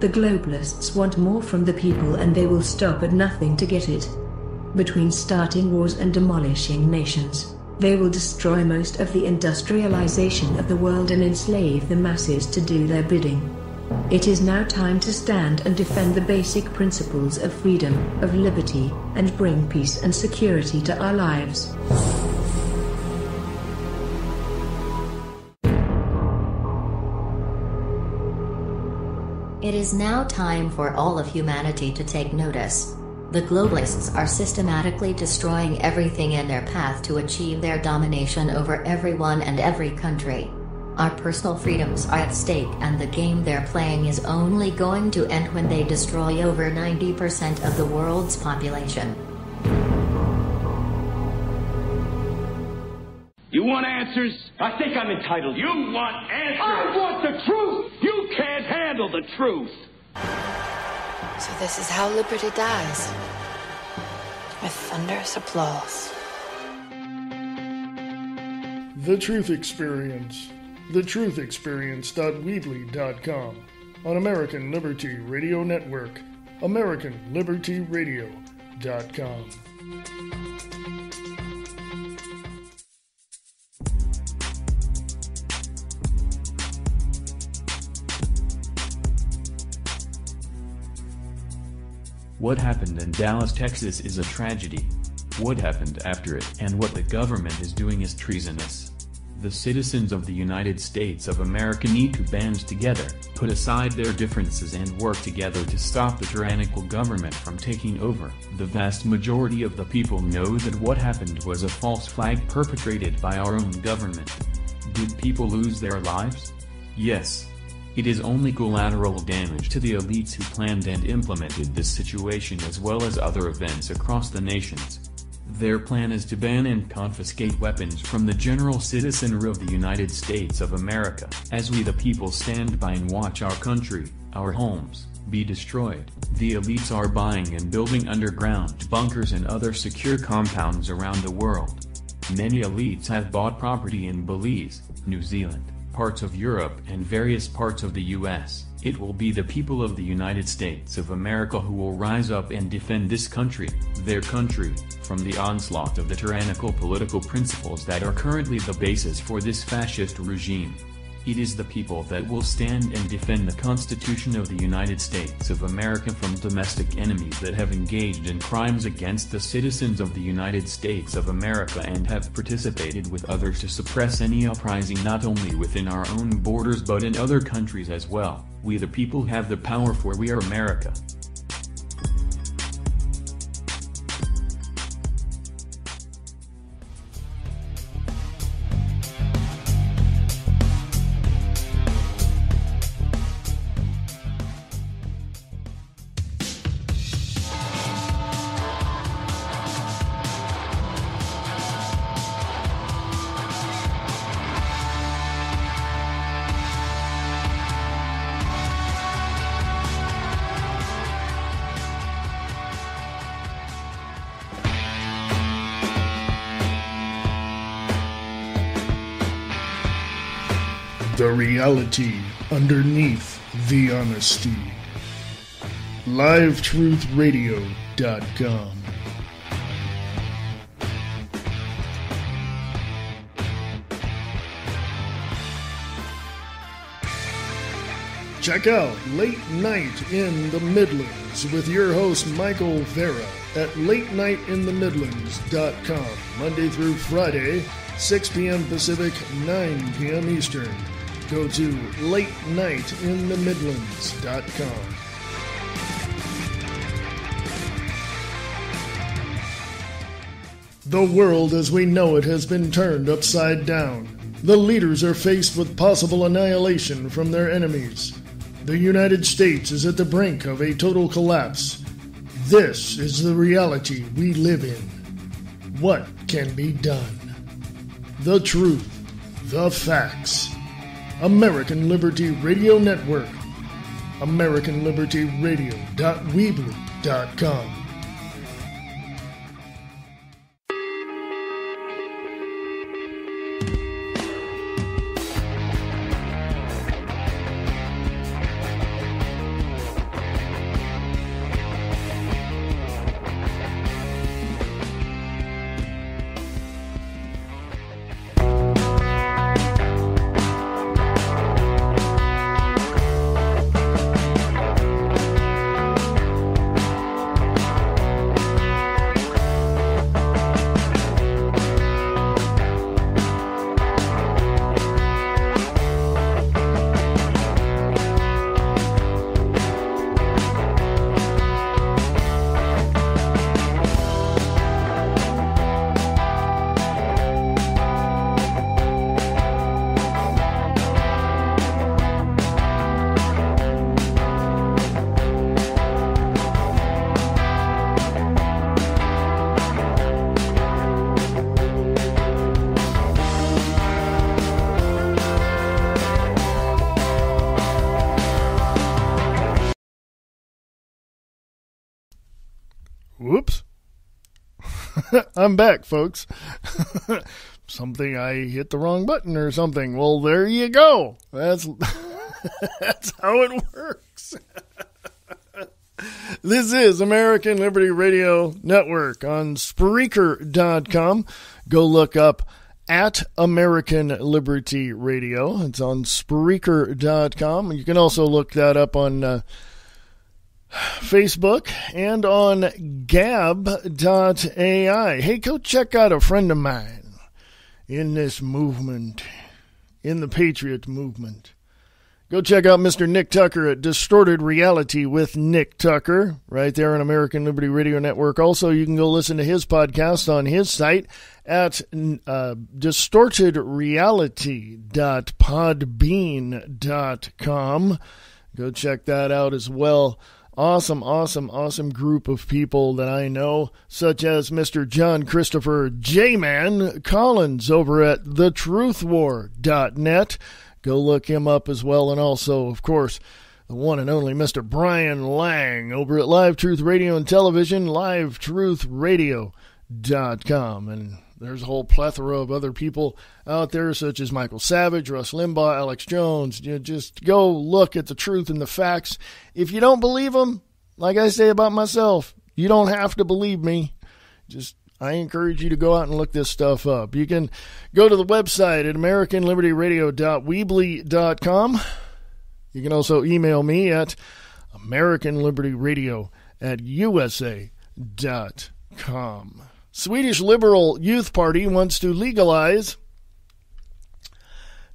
The globalists want more from the people, and they will stop at nothing to get it. Between starting wars and demolishing nations, they will destroy most of the industrialization of the world and enslave the masses to do their bidding. It is now time to stand and defend the basic principles of freedom, of liberty, and bring peace and security to our lives. It is now time for all of humanity to take notice. The globalists are systematically destroying everything in their path to achieve their domination over everyone and every country. Our personal freedoms are at stake, and the game they're playing is only going to end when they destroy over 90% of the world's population. You want answers? I think I'm entitled. You want answers? I want the truth! You can't handle the truth! So this is how liberty dies. With thunderous applause. The Truth Experience. thetruthexperience.weebly.com. On American Liberty Radio Network. AmericanLibertyRadio.com. What happened in Dallas, Texas is a tragedy. What happened after it and what the government is doing is treasonous. The citizens of the United States of America need to band together, put aside their differences and work together to stop the tyrannical government from taking over. The vast majority of the people know that what happened was a false flag perpetrated by our own government. Did people lose their lives? Yes. It is only collateral damage to the elites who planned and implemented this situation as well as other events across the nations. Their plan is to ban and confiscate weapons from the general citizenry of the United States of America, as we the people stand by and watch our country, our homes, be destroyed. The elites are buying and building underground bunkers and other secure compounds around the world. Many elites have bought property in Belize, New Zealand, parts of Europe and various parts of the U.S. It will be the people of the United States of America who will rise up and defend this country, their country, from the onslaught of the tyrannical political principles that are currently the basis for this fascist regime. It is the people that will stand and defend the Constitution of the United States of America from domestic enemies that have engaged in crimes against the citizens of the United States of America and have participated with others to suppress any uprising not only within our own borders but in other countries as well. We the people have the power, for we are America. The reality underneath the honesty. LiveTruthRadio.com. Check out Late Night in the Midlands with your host Michael Vera at LateNightInTheMidlands.com, Monday through Friday, 6 p.m. Pacific, 9 p.m. Eastern. Go to LateNightInTheMidlands.com. The world as we know it has been turned upside down. The leaders are faced with possible annihilation from their enemies. The United States is at the brink of a total collapse. This is the reality we live in. What can be done? The truth, the facts. American Liberty Radio Network. AmericanLibertyRadio.weebly.com. I'm back, folks. Something, I hit the wrong button or something. Well, there you go. That's how it works. This is American Liberty Radio Network on Spreaker.com. Go look up at American Liberty Radio. It's on Spreaker.com. You can also look that up on Facebook and on Gab.ai. Hey, go check out a friend of mine in this movement, in the Patriot movement. Go check out Mr. Nick Tucker at Distorted Reality with Nick Tucker, right there on American Liberty Radio Network. Also, you can go listen to his podcast on his site at distortedreality.podbean.com. Go check that out as well. Awesome group of people that I know, such as Mr. John Christopher J-Man Collins over at thetruthwar.net. Go look him up as well. And also, of course, the one and only Mr. Brian Lang over at Live Truth Radio and Television, livetruthradio.com. And there's a whole plethora of other people out there, such as Michael Savage, Rush Limbaugh, Alex Jones. You just go look at the truth and the facts. If you don't believe them, like I say about myself, you don't have to believe me. I encourage you to go out and look this stuff up. You can go to the website at AmericanLibertyRadio.weebly.com. You can also email me at AmericanLibertyRadio@USA.com. Swedish Liberal Youth Party wants to legalize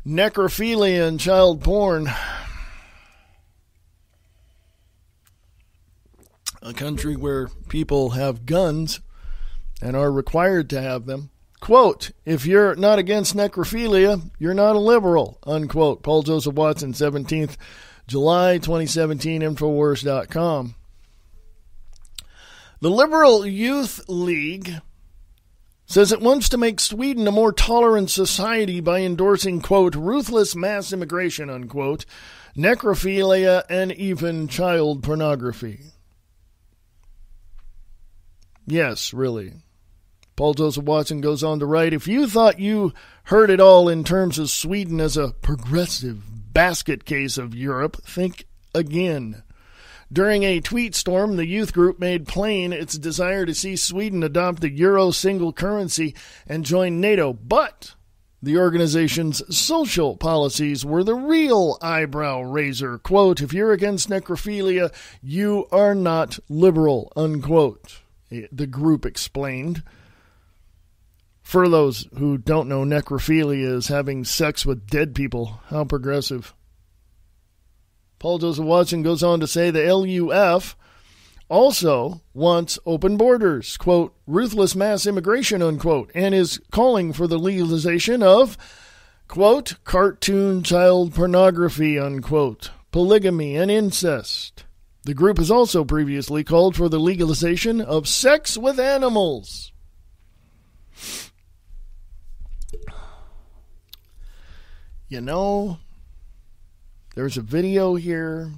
necrophilia and child porn. A country where people have guns and are required to have them. Quote, if you're not against necrophilia, you're not a liberal, unquote. Paul Joseph Watson, 17th July 2017, Infowars.com. The Liberal Youth League says it wants to make Sweden a more tolerant society by endorsing, quote, ruthless mass immigration, unquote, necrophilia, and even child pornography. Yes, really. Paul Joseph Watson goes on to write, if you thought you heard it all in terms of Sweden as a progressive basket case of Europe, think again. During a tweet storm, the youth group made plain its desire to see Sweden adopt the euro single currency and join NATO, but the organization's social policies were the real eyebrow raiser. Quote, if you're against necrophilia, you are not liberal, unquote, the group explained. For those who don't know, necrophilia is having sex with dead people. How progressive. Paul Joseph Watson goes on to say the LUF also wants open borders, quote, ruthless mass immigration, unquote, and is calling for the legalization of, quote, cartoon child pornography, unquote, polygamy and incest. The group has also previously called for the legalization of sex with animals. You know, there's a video here,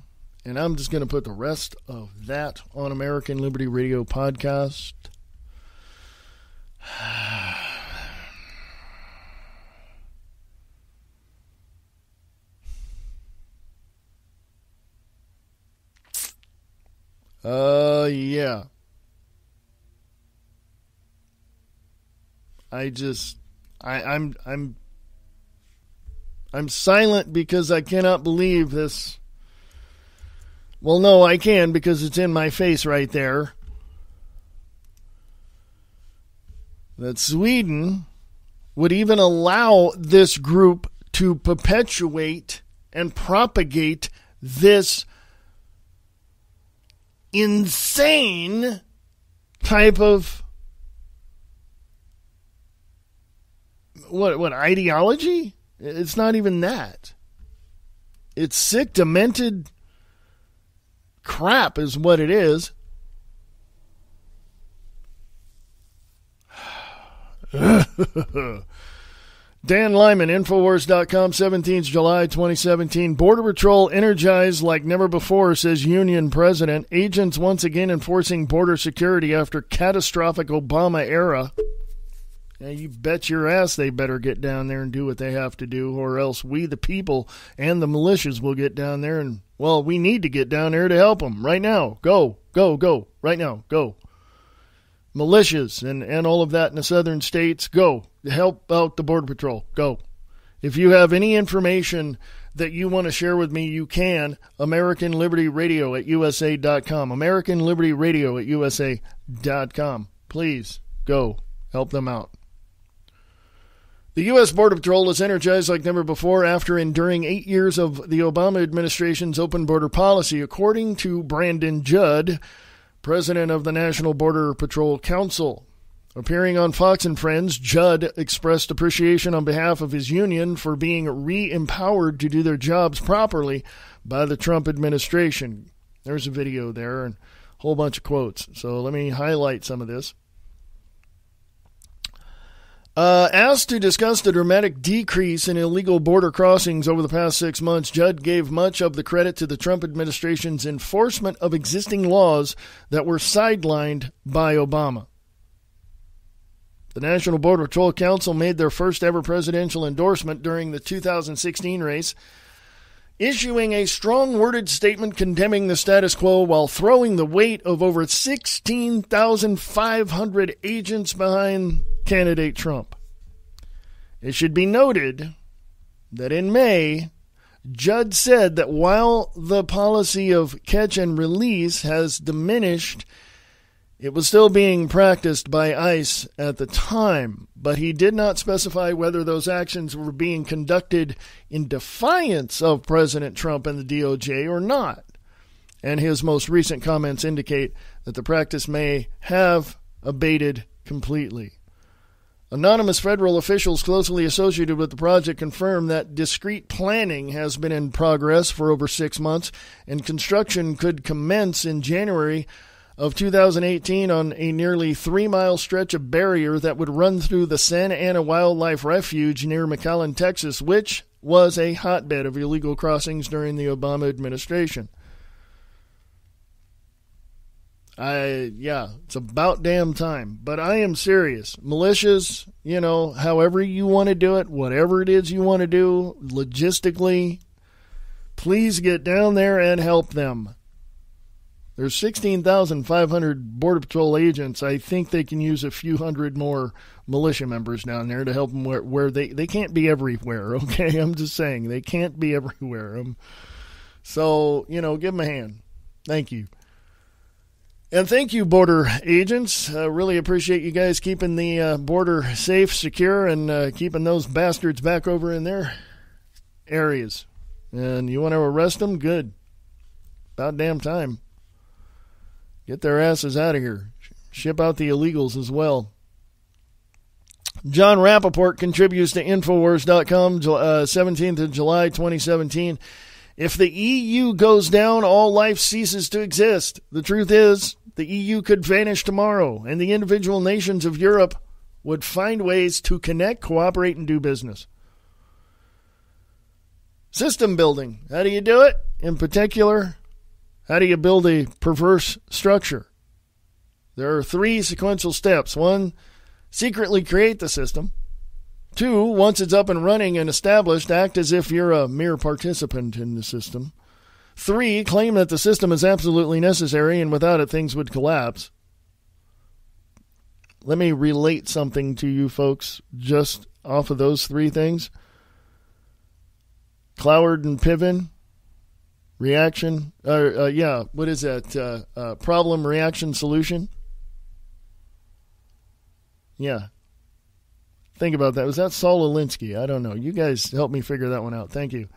and I'm just going to put the rest of that on American Liberty Radio Podcast. Yeah. I'm silent because I cannot believe this. Well, no, I can because it's in my face right there. That Sweden would even allow this group to perpetuate and propagate this insane type of what ideology? It's not even that. It's sick, demented crap is what it is. Dan Lyman, Infowars.com, 17th July 2017. Border Patrol energized like never before, says Union President. Agents once again enforcing border security after catastrophic Obama era. Yeah, you bet your ass they better get down there and do what they have to do, or else we, the people, and the militias will get down there and, well, we need to get down there to help them. Right now. Go, go, go. Right now. Go. Militias and all of that in the southern states, go. Help out the Border Patrol. Go. If you have any information that you want to share with me, you can. American Liberty Radio at USA.com. American Liberty Radio at USA.com. Please go. Help them out. The U.S. Border Patrol is energized like never before after enduring 8 years of the Obama administration's open border policy, according to Brandon Judd, president of the National Border Patrol Council. Appearing on Fox and Friends, Judd expressed appreciation on behalf of his union for being re-empowered to do their jobs properly by the Trump administration. There's a video there and a whole bunch of quotes. So let me highlight some of this. Asked to discuss the dramatic decrease in illegal border crossings over the past 6 months, Judd gave much of the credit to the Trump administration's enforcement of existing laws that were sidelined by Obama. The National Border Patrol Council made their first ever presidential endorsement during the 2016 race, issuing a strong-worded statement condemning the status quo while throwing the weight of over 16,500 agents behind candidate Trump. It should be noted that in May, Judd said that while the policy of catch and release has diminished, it was still being practiced by ICE at the time, but he did not specify whether those actions were being conducted in defiance of President Trump and the DOJ or not. And his most recent comments indicate that the practice may have abated completely. Anonymous federal officials closely associated with the project confirmed that discrete planning has been in progress for over 6 months, and construction could commence in January of 2018 on a nearly 3-mile stretch of barrier that would run through the Santa Ana Wildlife Refuge near McAllen, Texas, which was a hotbed of illegal crossings during the Obama administration. It's about damn time. But I am serious. Militias, however you want to do it, whatever it is you want to do, logistically, please get down there and help them. There's 16,500 Border Patrol agents. I think they can use a few hundred more militia members down there to help them where they can't be everywhere, okay? I'm just saying, they can't be everywhere. So, give them a hand. Thank you. And thank you, border agents. Really appreciate you guys keeping the border safe, secure, and keeping those bastards back over in their areas. And you want to arrest them? Good. About damn time. Get their asses out of here. Ship out the illegals as well. John Rappaport contributes to Infowars.com, 17th of July, 2017. If the EU goes down, all life ceases to exist. The truth is, the EU could vanish tomorrow, and the individual nations of Europe would find ways to connect, cooperate, and do business. System building. How do you do it? In particular, how do you build a perverse structure? There are 3 sequential steps. 1, secretly create the system. 2, once it's up and running and established, act as if you're a mere participant in the system. 3, claim that the system is absolutely necessary and without it things would collapse. Let me relate something to you folks just off of those 3 things. Cloward and Piven. Reaction, what is that? Problem, reaction, solution? Yeah. Think about that. Was that Saul Alinsky? I don't know. You guys help me figure that one out. Thank you.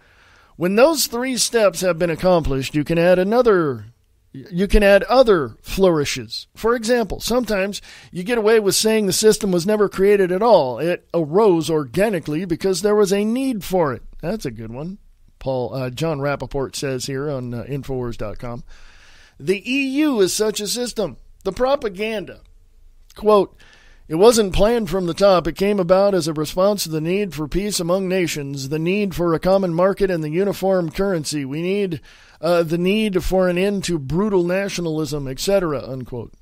When those 3 steps have been accomplished, you can add other flourishes. For example, sometimes you get away with saying the system was never created at all. It arose organically because there was a need for it. That's a good one. John Rappaport says here on Infowars.com. The EU is such a system. The propaganda. Quote, It wasn't planned from the top. It came about as a response to the need for peace among nations, the need for a common market and the uniform currency. We need the need for an end to brutal nationalism, etc., unquote.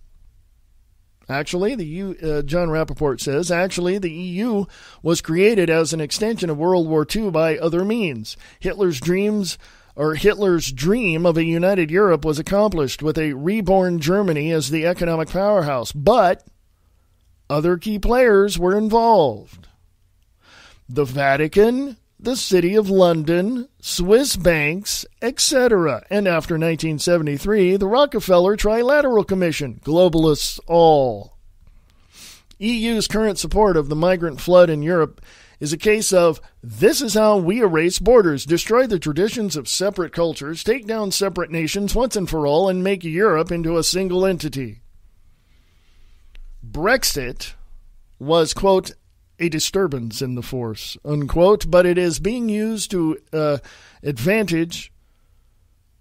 Actually, John Rappaport says, the EU was created as an extension of World War II by other means. Hitler's dream of a united Europe was accomplished with a reborn Germany as the economic powerhouse, but other key players were involved. The Vatican, the City of London, Swiss banks, etc. And after 1973, the Rockefeller Trilateral Commission, globalists all. EU's current support of the migrant flood in Europe is a case of, this is how we erase borders, destroy the traditions of separate cultures, take down separate nations once and for all, and make Europe into a single entity. Brexit was, quote, a disturbance in the force, unquote, but it is being used to advantage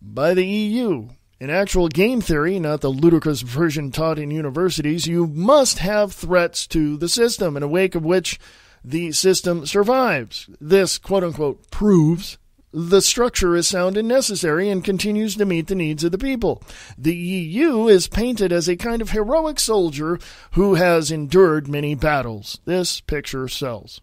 by the EU. In actual game theory, not the ludicrous version taught in universities, you must have threats to the system, in a wake of which the system survives. This, quote-unquote, proves the structure is sound and necessary and continues to meet the needs of the people. The EU is painted as a kind of heroic soldier who has endured many battles. This picture sells.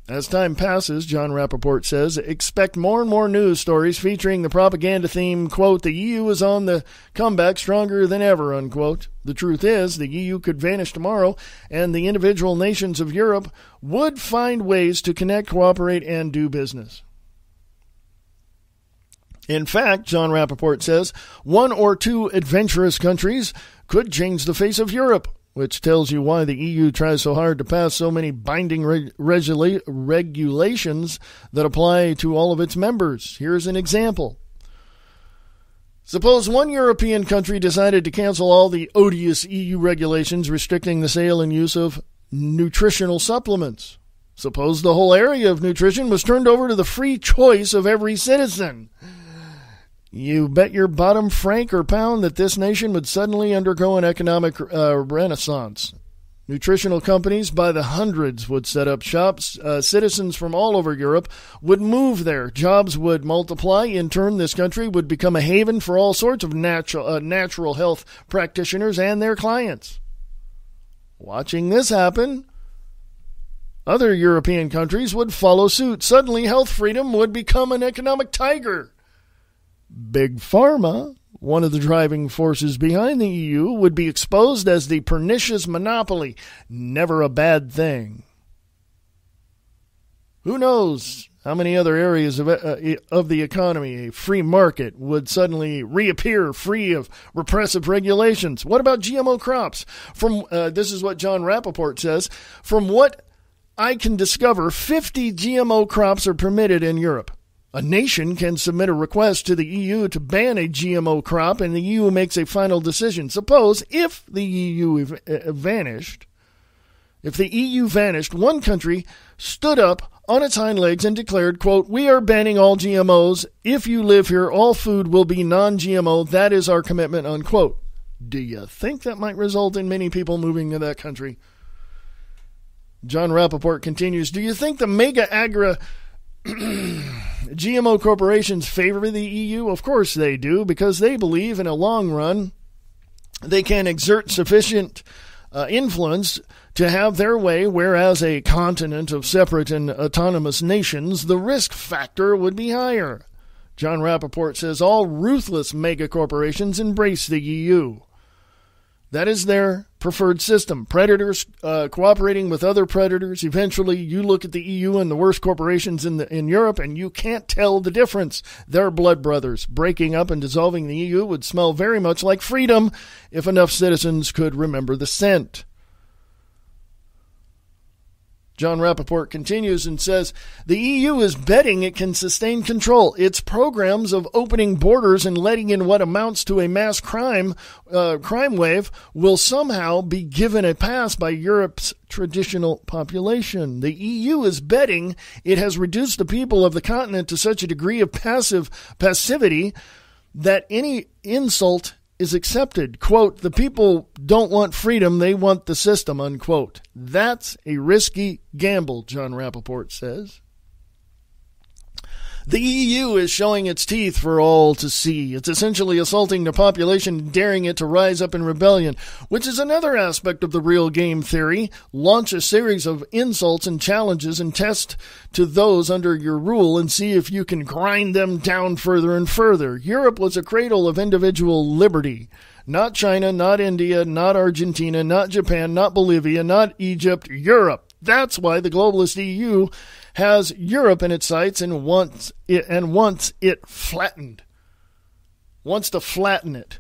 As time passes, John Rappaport says, expect more and more news stories featuring the propaganda theme, quote, the EU is on the comeback stronger than ever, unquote. The truth is, the EU could vanish tomorrow, and the individual nations of Europe would find ways to connect, cooperate, and do business. In fact, John Rappaport says, one or two adventurous countries could change the face of Europe, which tells you why the EU tries so hard to pass so many binding regulations that apply to all of its members. Here's an example. Suppose one European country decided to cancel all the odious EU regulations restricting the sale and use of nutritional supplements. Suppose the whole area of nutrition was turned over to the free choice of every citizen. You bet your bottom franc or pound that this nation would suddenly undergo an economic renaissance. Nutritional companies by the hundreds would set up shops. Citizens from all over Europe would move there. Jobs would multiply. In turn, this country would become a haven for all sorts of natural health practitioners and their clients. Watching this happen, other European countries would follow suit. Suddenly, health freedom would become an economic tiger. Big Pharma, one of the driving forces behind the EU, would be exposed as the pernicious monopoly. Never a bad thing. Who knows how many other areas of the economy a free market would suddenly reappear free of repressive regulations. What about GMO crops? This is what John Rappaport says. From what I can discover, 50 GMO crops are permitted in Europe. A nation can submit a request to the EU to ban a GMO crop, and the EU makes a final decision. Suppose if the EU vanished, one country stood up on its hind legs and declared, quote, we are banning all GMOs. If you live here, all food will be non-GMO. That is our commitment, unquote. Do you think that might result in many people moving to that country? John Rappaport continues, do you think the mega GMO corporations favor the EU? Of course they do, because they believe in a long run they can exert sufficient influence to have their way, whereas a continent of separate and autonomous nations, the risk factor would be higher. John Rappaport says all ruthless mega corporations embrace the EU. That is their preferred system. Predators cooperating with other predators. Eventually, you look at the EU and the worst corporations in Europe, and you can't tell the difference. They're blood brothers. Breaking up and dissolving the EU would smell very much like freedom if enough citizens could remember the scent. John Rappaport continues and says, the EU is betting it can sustain control. Its programs of opening borders and letting in what amounts to a mass crime wave will somehow be given a pass by Europe's traditional population. The EU is betting it has reduced the people of the continent to such a degree of passivity that any insult is accepted. Quote, the people don't want freedom, they want the system, unquote. That's a risky gamble, John Rappaport says. The EU is showing its teeth for all to see. It's essentially assaulting the population and daring it to rise up in rebellion, which is another aspect of the real game theory. Launch a series of insults and challenges and test to those under your rule and see if you can grind them down further and further. Europe was a cradle of individual liberty. Not China, not India, not Argentina, not Japan, not Bolivia, not Egypt, Europe. That's why the globalist EU has Europe in its sights and wants it flattened. Wants to flatten it.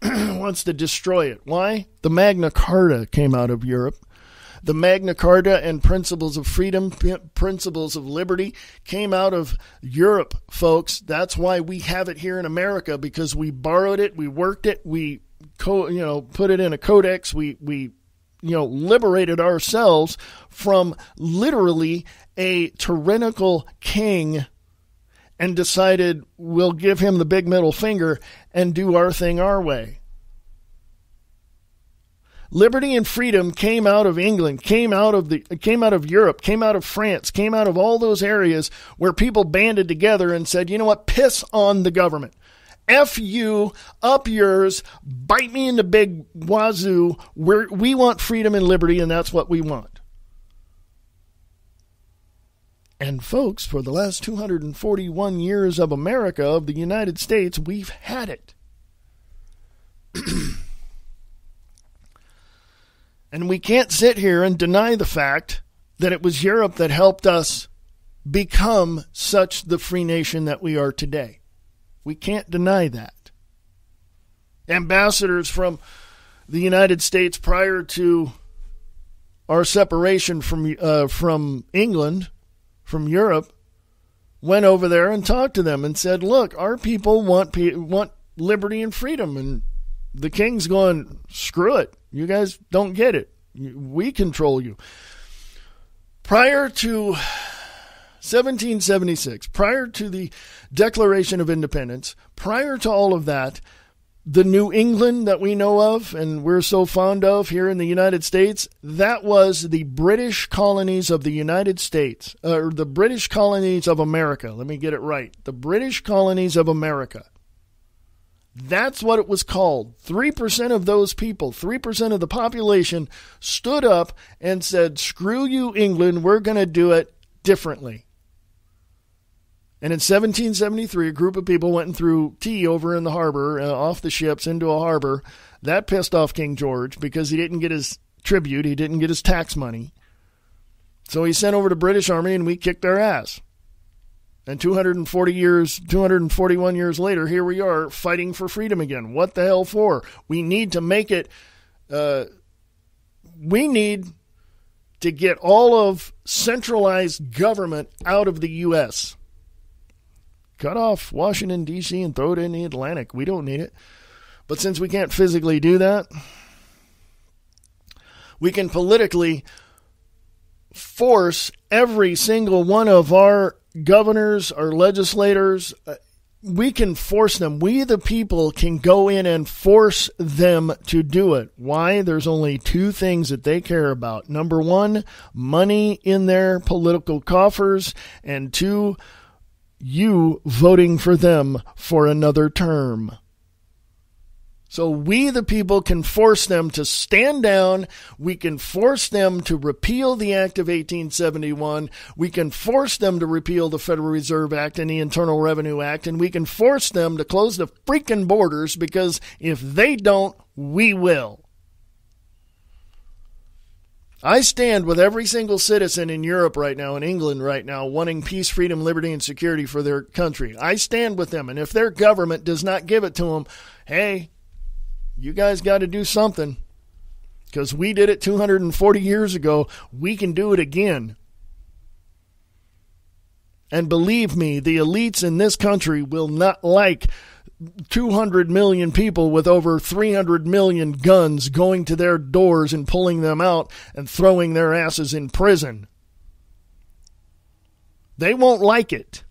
Wants to destroy it. Why? The Magna Carta came out of Europe. The Magna Carta and principles of freedom, principles of liberty came out of Europe, folks. That's why we have it here in America, because we borrowed it, we worked it, we put it in a codex, we liberated ourselves from literally a tyrannical king and decided we'll give him the big middle finger and do our thing our way. Liberty and freedom came out of England, came out of Europe, came out of France, came out of all those areas where people banded together and said, you know what, piss on the government. F you, up yours, bite me in the big wazoo. We want freedom and liberty, and that's what we want. And folks, for the last 241 years of America, of the United States, we've had it. And we can't sit here and deny the fact that it was Europe that helped us become such the free nation that we are today. We can't deny that. Ambassadors from the United States prior to our separation from England, from Europe, went over there and talked to them and said, look, our people want liberty and freedom. And the king's going, screw it. You guys don't get it. We control you. Prior to 1776, prior to the Declaration of Independence, prior to all of that, the New England that we know of and we're so fond of here in the United States, that was the British colonies of the United States, or the British colonies of America. Let me get it right. The British colonies of America. That's what it was called. 3% of those people, 3% of the population stood up and said, screw you, England, we're going to do it differently. And in 1773, a group of people went and threw tea over in the harbor, off the ships into a harbor. That pissed off King George because he didn't get his tribute. He didn't get his tax money. So he sent over the British Army and we kicked their ass. And 241 years later, here we are fighting for freedom again. What the hell for? We need to make it, we need to get all of centralized government out of the U.S., cut off Washington, D.C., and throw it in the Atlantic. We don't need it. But since we can't physically do that, we can politically force every single one of our governors, our legislators, we can force them. We, the people, can go in and force them to do it. Why? There's only two things that they care about. Number one, money in their political coffers, and two, you voting for them for another term. So we, the people, can force them to stand down. We can force them to repeal the Act of 1871. We can force them to repeal the Federal Reserve Act and the Internal Revenue Act. And we can force them to close the freaking borders, because if they don't, we will. I stand with every single citizen in Europe right now, in England right now, wanting peace, freedom, liberty, and security for their country. I stand with them. And if their government does not give it to them, hey, you guys got to do something, because we did it 240 years ago. We can do it again. And believe me, the elites in this country will not like 200 million people with over 300 million guns going to their doors and pulling them out and throwing their asses in prison. They won't like it.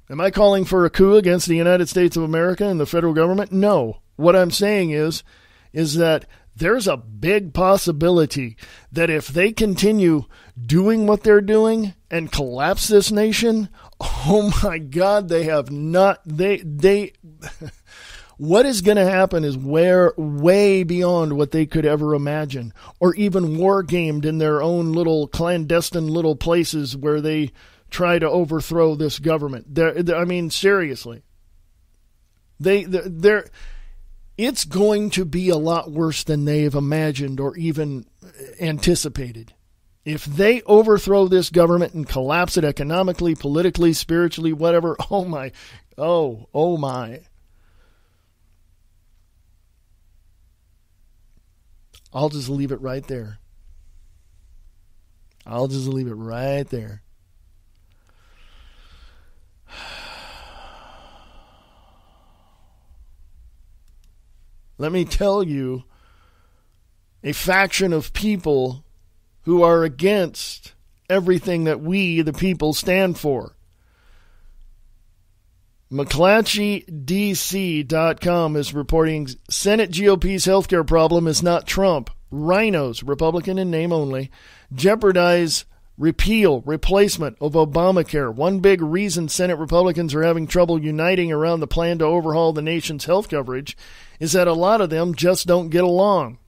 Am I calling for a coup against the United States of America and the federal government? No. What I'm saying is that there's a big possibility that if they continue doing what they're doing and collapse this nation, oh my God, they have not, what is going to happen is way beyond what they could ever imagine, or even war gamed in their own little clandestine little places where they try to overthrow this government. I mean, seriously. It's going to be a lot worse than they've imagined or even anticipated. If they overthrow this government and collapse it economically, politically, spiritually, whatever, oh my. I'll just leave it right there. Let me tell you, a faction of people who are against everything that we, the people, stand for. McClatchydC.com is reporting Senate GOP's healthcare problem is not Trump. Rhinos, Republican in name only, jeopardize repeal, replacement of Obamacare. One big reason Senate Republicans are having trouble uniting around the plan to overhaul the nation's health coverage is that a lot of them just don't get along.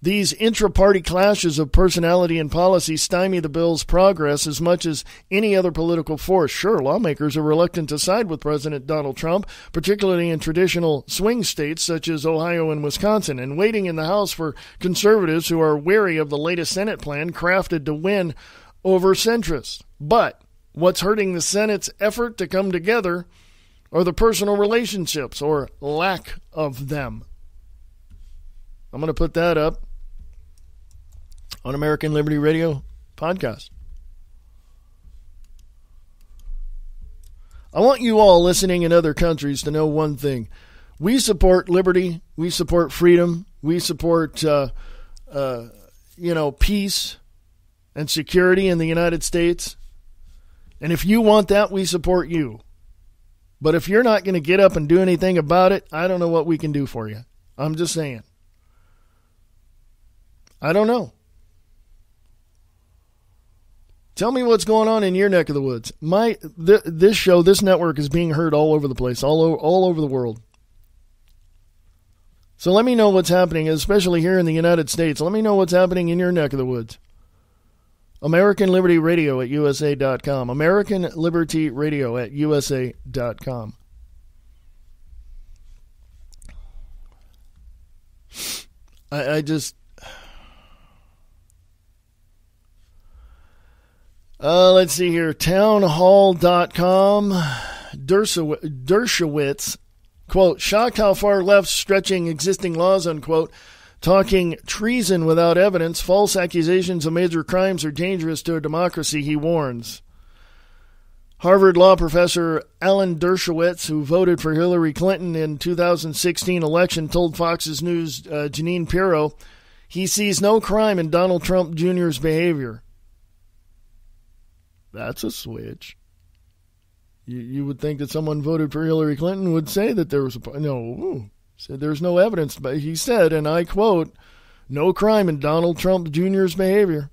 These intra-party clashes of personality and policy stymie the bill's progress as much as any other political force. Sure, lawmakers are reluctant to side with President Donald Trump, particularly in traditional swing states such as Ohio and Wisconsin, and waiting in the House for conservatives who are wary of the latest Senate plan crafted to win over centrists. But what's hurting the Senate's effort to come together are the personal relationships, or lack of them. I'm going to put that up on American Liberty Radio podcast. I want you all listening in other countries to know one thing. We support liberty. We support freedom. We support, peace and security in the United States. And if you want that, we support you. But if you're not going to get up and do anything about it, I don't know what we can do for you. I'm just saying. I don't know. Tell me what's going on in your neck of the woods. This show, this network is being heard all over the place, all over the world. So let me know what's happening, especially here in the United States. Let me know what's happening in your neck of the woods. American Liberty Radio at USA.com. American Liberty Radio at USA.com. Let's see here. Townhall.com. Dershowitz, quote, shocked how far left stretching existing laws, unquote, talking treason without evidence, false accusations of major crimes are dangerous to a democracy, he warns. Harvard law professor Alan Dershowitz, who voted for Hillary Clinton in 2016 election, told Fox News' Janine Pirro he sees no crime in Donald Trump Jr.'s behavior. That's a switch. You would think that someone voted for Hillary Clinton would say that there was said there's no evidence, but he said, and I quote, no crime in Donald Trump Jr.'s behavior.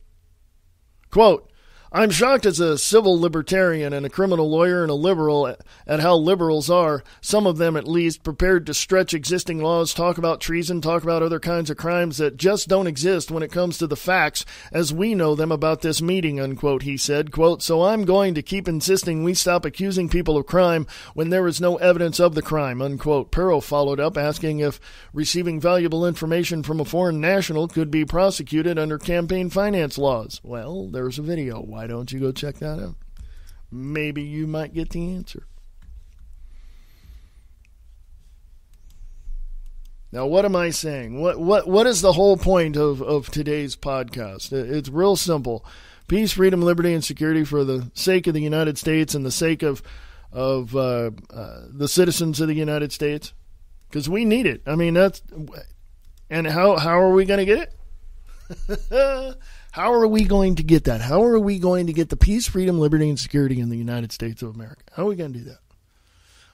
Quote, I'm shocked as a civil libertarian and a criminal lawyer and a liberal at how liberals are, some of them at least, prepared to stretch existing laws, talk about treason, talk about other kinds of crimes that just don't exist when it comes to the facts as we know them about this meeting, unquote, he said. Quote, so I'm going to keep insisting we stop accusing people of crime when there is no evidence of the crime, unquote. Pirro followed up asking if receiving valuable information from a foreign national could be prosecuted under campaign finance laws. Well, there's a video. Why don't you go check that out? Maybe you might get the answer. Now, what am I saying? What is the whole point of today's podcast? It's real simple. Peace, freedom, liberty, and security for the sake of the United States and the sake of the citizens of the United States. Because we need it. I mean, and how are we going to get it? How are we going to get that? How are we going to get the peace, freedom, liberty, and security in the United States of America? How are we going to do that?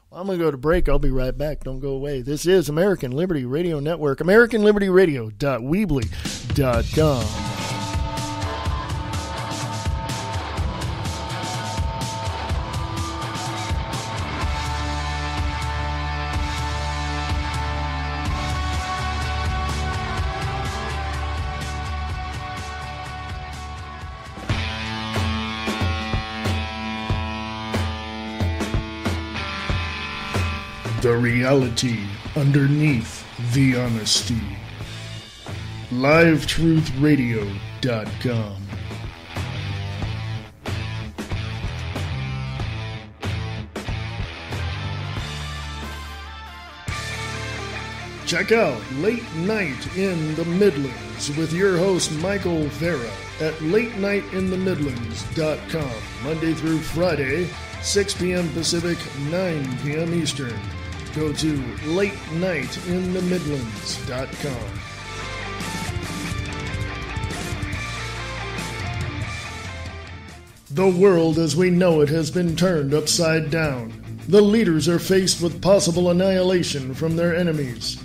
Well, I'm going to go to break. I'll be right back. Don't go away. This is American Liberty Radio Network, AmericanLibertyRadio.weebly.com. The reality underneath the honesty. LiveTruthRadio.com. Check out Late Night in the Midlands with your host Michael Vera at LateNightInTheMidlands.com, Monday through Friday, 6 p.m. Pacific, 9 p.m. Eastern. Go to LateNightInTheMidlands.com. The world as we know it has been turned upside down. The leaders are faced with possible annihilation from their enemies.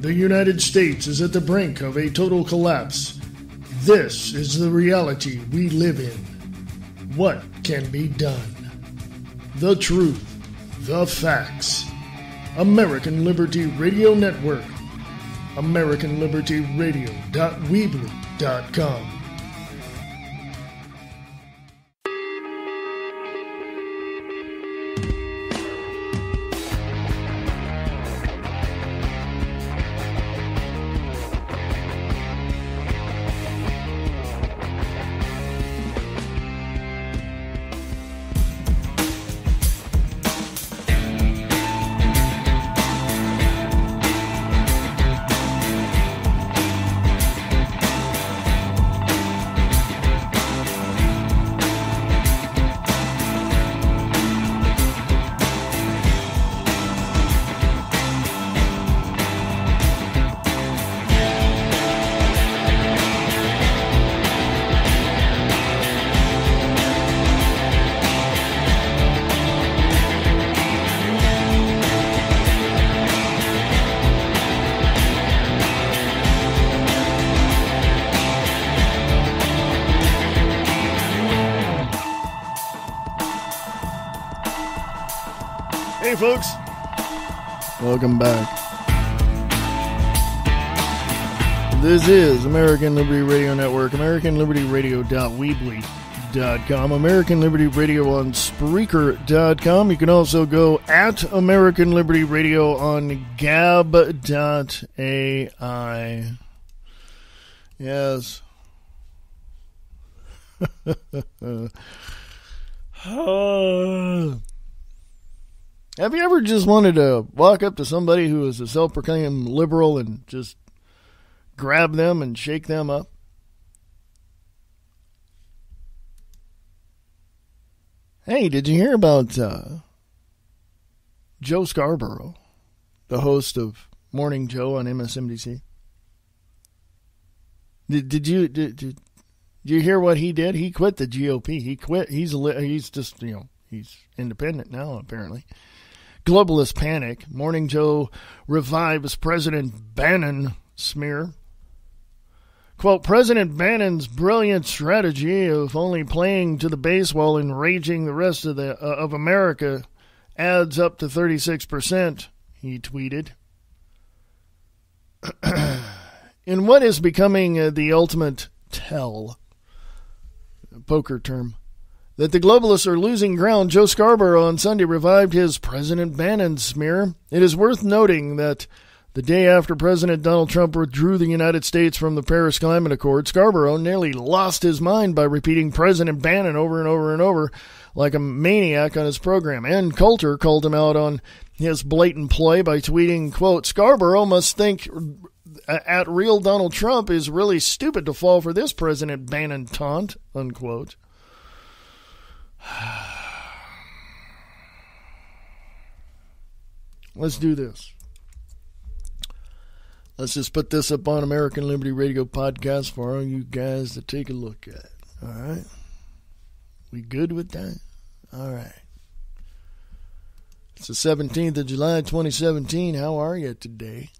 The United States is at the brink of a total collapse. This is the reality we live in. What can be done? The truth, the facts. American Liberty Radio Network. AmericanLibertyRadio.weebly.com. Hey folks, welcome back. This is American Liberty Radio Network, AmericanLibertyRadio.weebly.com, American Liberty Radio on Spreaker.com. You can also go at American Liberty Radio on Gab.ai. Yes. Have you ever just wanted to walk up to somebody who is a self-proclaimed liberal and just grab them and shake them up? Hey, did you hear about Joe Scarborough, the host of Morning Joe on MSNBC? Did you hear what he did? He quit the GOP. He quit. He's just, he's independent now, apparently. Globalist panic. Morning Joe revives President Bannon smear. Quote, President Bannon's brilliant strategy of only playing to the base while enraging the rest of America adds up to 36%, he tweeted. In what is becoming the ultimate tell, poker term, that the globalists are losing ground, Joe Scarborough on Sunday revived his President Bannon smear. It is worth noting that the day after President Donald Trump withdrew the United States from the Paris Climate Accord, Scarborough nearly lost his mind by repeating President Bannon over and over and over like a maniac on his program. Ann Coulter called him out on his blatant play by tweeting, quote, Scarborough must think at real Donald Trump is really stupid to fall for this President Bannon taunt, unquote. Let's do this. Let's just put this up on American Liberty Radio Podcast for all you guys to take a look at. All right? We good with that? All right. It's the 17th of July, 2017. How are you today?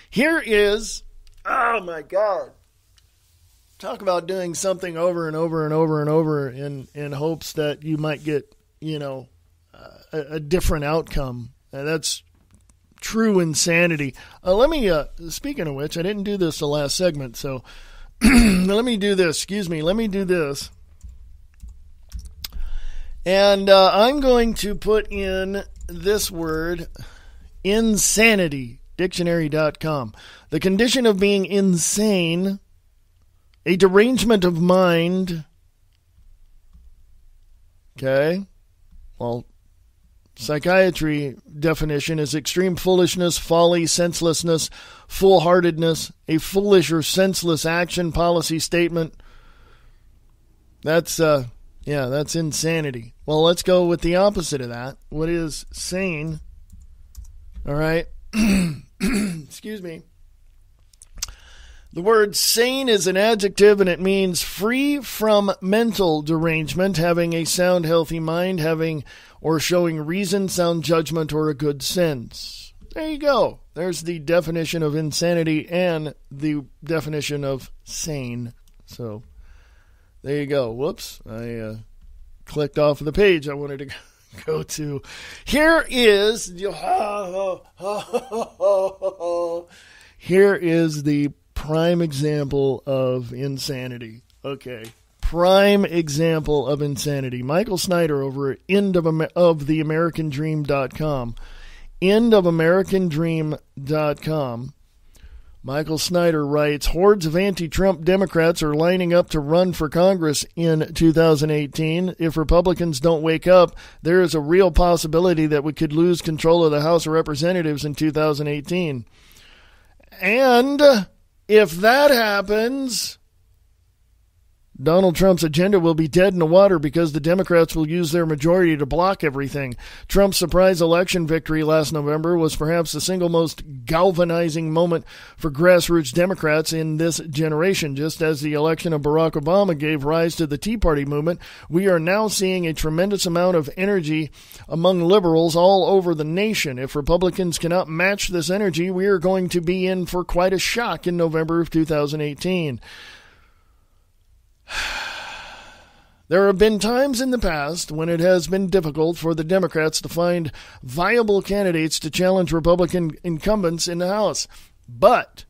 Here is, oh my God. Talk about doing something over and over and over and over in hopes that you might get, a different outcome. That's true insanity. Let me, speaking of which, I didn't do this the last segment, so let me do this. Let me do this. And I'm going to put in this word, insanity, dictionary.com. The condition of being insane, a derangement of mind. Okay. Well, psychiatry definition is extreme foolishness, folly, senselessness, foolhardiness, a foolish or senseless action, policy, statement. That's insanity. Well, let's go with the opposite of that. What is sane? All right. Excuse me. The word sane is an adjective, and it means free from mental derangement, having a sound, healthy mind, having or showing reason, sound judgment, or a good sense. There you go. There's the definition of insanity and the definition of sane. So there you go. Whoops. I clicked off of the page I wanted to go to. Here is the prime example of insanity. Okay. Prime example of insanity. Michael Snyder over at endoftheamericandream.com. EndofAmericanDream.com. Michael Snyder writes, hordes of anti-Trump Democrats are lining up to run for Congress in 2018. If Republicans don't wake up, there is a real possibility that we could lose control of the House of Representatives in 2018. And if that happens, Donald Trump's agenda will be dead in the water because the Democrats will use their majority to block everything. Trump's surprise election victory last November was perhaps the single most galvanizing moment for grassroots Democrats in this generation. Just as the election of Barack Obama gave rise to the Tea Party movement, we are now seeing a tremendous amount of energy among liberals all over the nation. If Republicans cannot match this energy, we are going to be in for quite a shock in November of 2018. There have been times in the past when it has been difficult for the Democrats to find viable candidates to challenge Republican incumbents in the House. But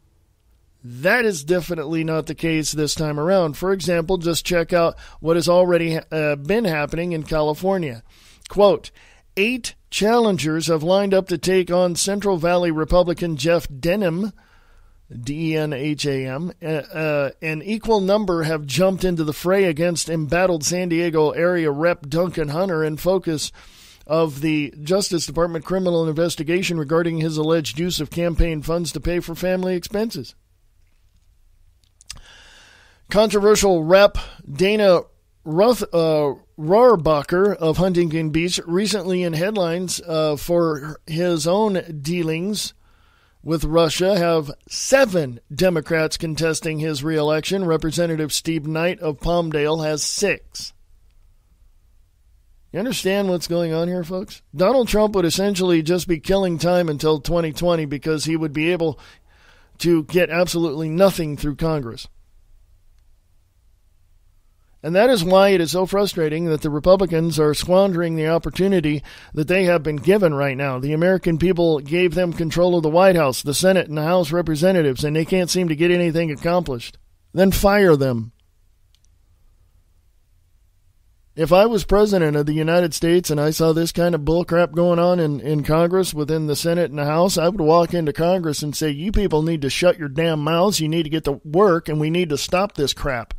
that is definitely not the case this time around. For example, just check out what has already been happening in California. Quote, 8 challengers have lined up to take on Central Valley Republican Jeff Denham, Denham. An equal number have jumped into the fray against embattled San Diego area Rep. Duncan Hunter in focus of the Justice Department criminal investigation regarding his alleged use of campaign funds to pay for family expenses. Controversial Rep. Dana Rohrabacher of Huntington Beach recently in headlines for his own dealings with Russia have 7 Democrats contesting his reelection. Representative Steve Knight of Palmdale has 6. You understand what's going on here, folks? Donald Trump would essentially just be killing time until 2020 because he would be able to get absolutely nothing through Congress. And that is why it is so frustrating that the Republicans are squandering the opportunity that they have been given right now. The American people gave them control of the White House, the Senate, and the House of Representatives, and they can't seem to get anything accomplished. Then fire them. If I was president of the United States and I saw this kind of bullcrap going on in Congress, within the Senate and the House, I would walk into Congress and say, you people need to shut your damn mouths, you need to get to work, and we need to stop this crap.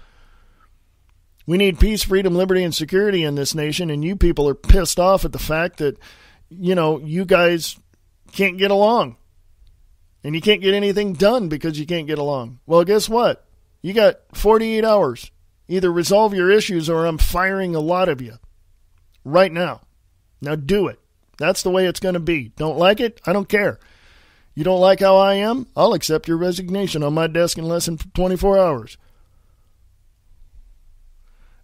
We need peace, freedom, liberty, and security in this nation, and you people are pissed off at the fact that, you guys can't get along. And you can't get anything done because you can't get along. Well, guess what? You got 48 hours. Either resolve your issues or I'm firing a lot of you right now. Now do it. That's the way it's going to be. Don't like it? I don't care. You don't like how I am? I'll accept your resignation on my desk in less than 24 hours.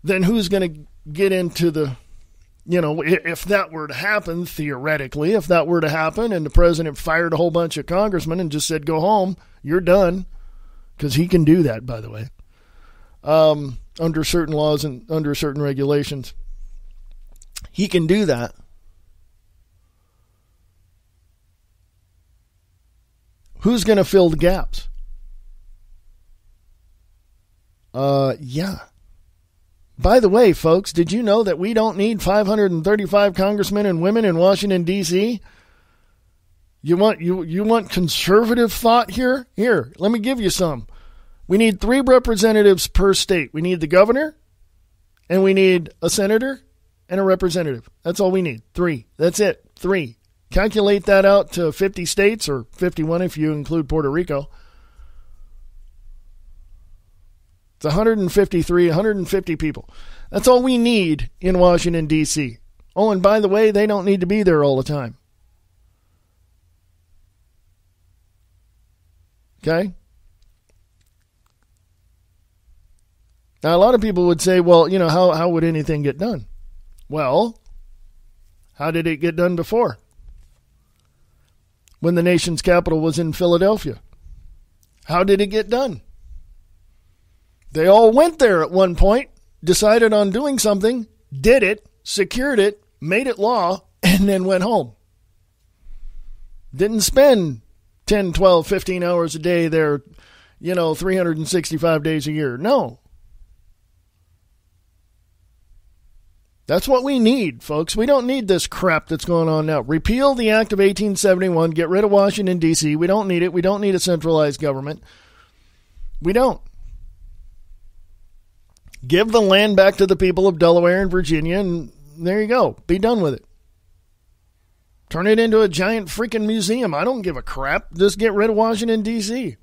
Then who's going to get into the, if that were to happen, theoretically, if that were to happen and the president fired a whole bunch of congressmen and just said, go home, you're done, because he can do that, by the way, under certain laws and under certain regulations. He can do that. Who's going to fill the gaps? Yeah. By the way, folks, did you know that we don't need 535 congressmen and women in Washington, D.C.? You want conservative thought here? Here, let me give you some. We need 3 representatives per state. We need the governor, and we need a senator and a representative. That's all we need. 3. That's it. 3. Calculate that out to 50 states, or 51 if you include Puerto Rico. It's 150 people. That's all we need in Washington, D.C. Oh, and by the way, they don't need to be there all the time. Okay? Now, a lot of people would say, well, how would anything get done? Well, how did it get done before? When the nation's capital was in Philadelphia. How did it get done? They all went there at one point, decided on doing something, did it, secured it, made it law, and then went home. Didn't spend 10, 12, 15 hours a day there, 365 days a year. No. That's what we need, folks. We don't need this crap that's going on now. Repeal the Act of 1871. Get rid of Washington, D.C. We don't need it. We don't need a centralized government. We don't. Give the land back to the people of Delaware and Virginia, and there you go. Be done with it. Turn it into a giant freaking museum. I don't give a crap. Just get rid of Washington, D.C.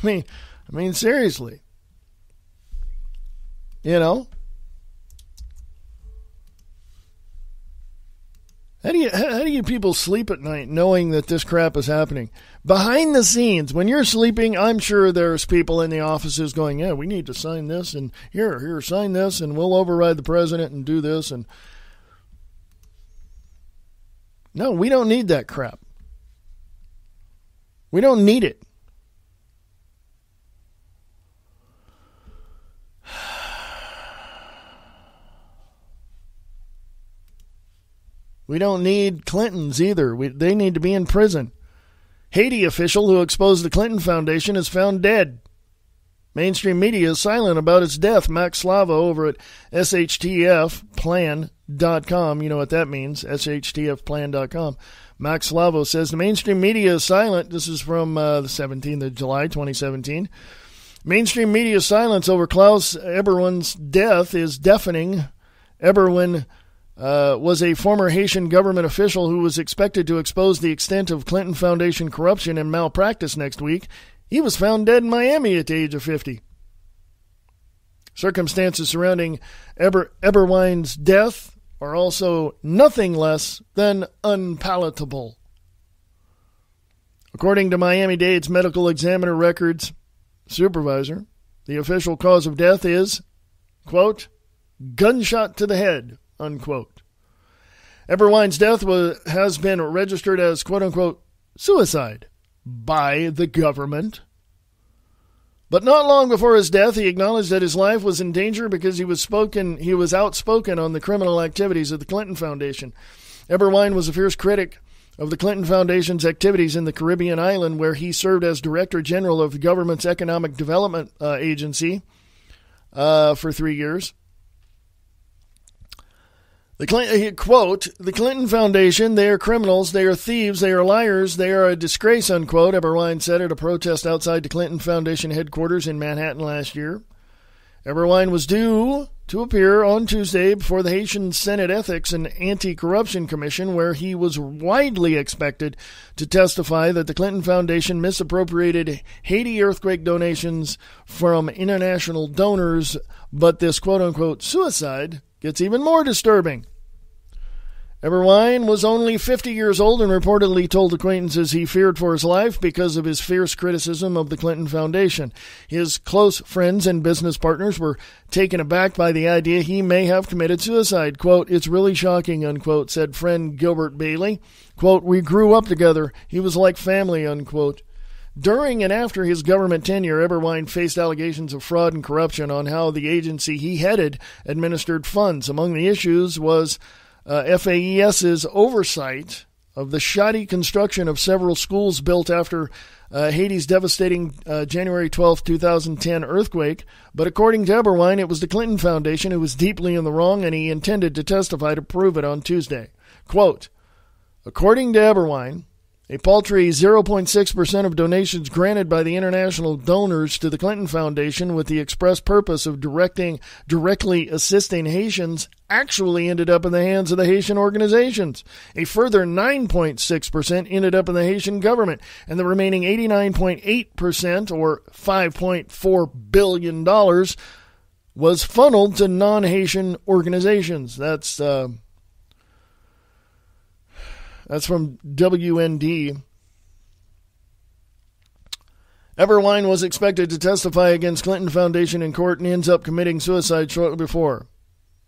I mean, seriously. How do you people sleep at night knowing that this crap is happening? Behind the scenes, when you're sleeping, I'm sure there's people in the offices going, yeah, we need to sign this, and here, sign this, and we'll override the president and do this. And no, we don't need that crap. We don't need it. We don't need Clintons either. They need to be in prison. Haiti official who exposed the Clinton Foundation is found dead. Mainstream media is silent about its death. Max Slavo over at shtfplan.com. You know what that means, shtfplan.com. Max Slavo says the mainstream media is silent. This is from the 17th of July, 2017. Mainstream media's silence over Klaus Eberwin's death is deafening. Eberwin was a former Haitian government official who was expected to expose the extent of Clinton Foundation corruption and malpractice next week. He was found dead in Miami at the age of 50. Circumstances surrounding Eberwin's death are also nothing less than unpalatable. According to Miami-Dade's medical examiner records supervisor, the official cause of death is, quote, gunshot to the head, unquote. Eberwin's death has been registered as, quote-unquote, suicide by the government. But not long before his death, he acknowledged that his life was in danger because he was outspoken on the criminal activities of the Clinton Foundation. Eberwin was a fierce critic of the Clinton Foundation's activities in the Caribbean island, where he served as Director General of the government's Economic Development Agency for 3 years. Quote, the Clinton Foundation, they are criminals, they are thieves, they are liars, they are a disgrace, unquote, Eberwin said at a protest outside the Clinton Foundation headquarters in Manhattan last year. Eberwin was due to appear on Tuesday before the Haitian Senate Ethics and Anti-Corruption Commission, where he was widely expected to testify that the Clinton Foundation misappropriated Haiti earthquake donations from international donors. But this quote-unquote suicide gets even more disturbing. Eberwein was only 50 years old and reportedly told acquaintances he feared for his life because of his fierce criticism of the Clinton Foundation. His close friends and business partners were taken aback by the idea he may have committed suicide. Quote, "It's really shocking," unquote, said friend Gilbert Bailey. Quote, "We grew up together. He was like family," unquote. During and after his government tenure, Eberwein faced allegations of fraud and corruption on how the agency he headed administered funds. Among the issues was FAES's oversight of the shoddy construction of several schools built after Haiti's devastating January 12, 2010 earthquake. But according to Eberwein, it was the Clinton Foundation who was deeply in the wrong, and he intended to testify to prove it on Tuesday. Quote, according to Eberwein, a paltry 0.6% of donations granted by the international donors to the Clinton Foundation with the express purpose of directly assisting Haitians actually ended up in the hands of the Haitian organizations. A further 9.6% ended up in the Haitian government, and the remaining 89.8%, or $5.4 billion, was funneled to non-Haitian organizations. That's from WND. Eberwein was expected to testify against Clinton Foundation in court and ends up committing suicide shortly before.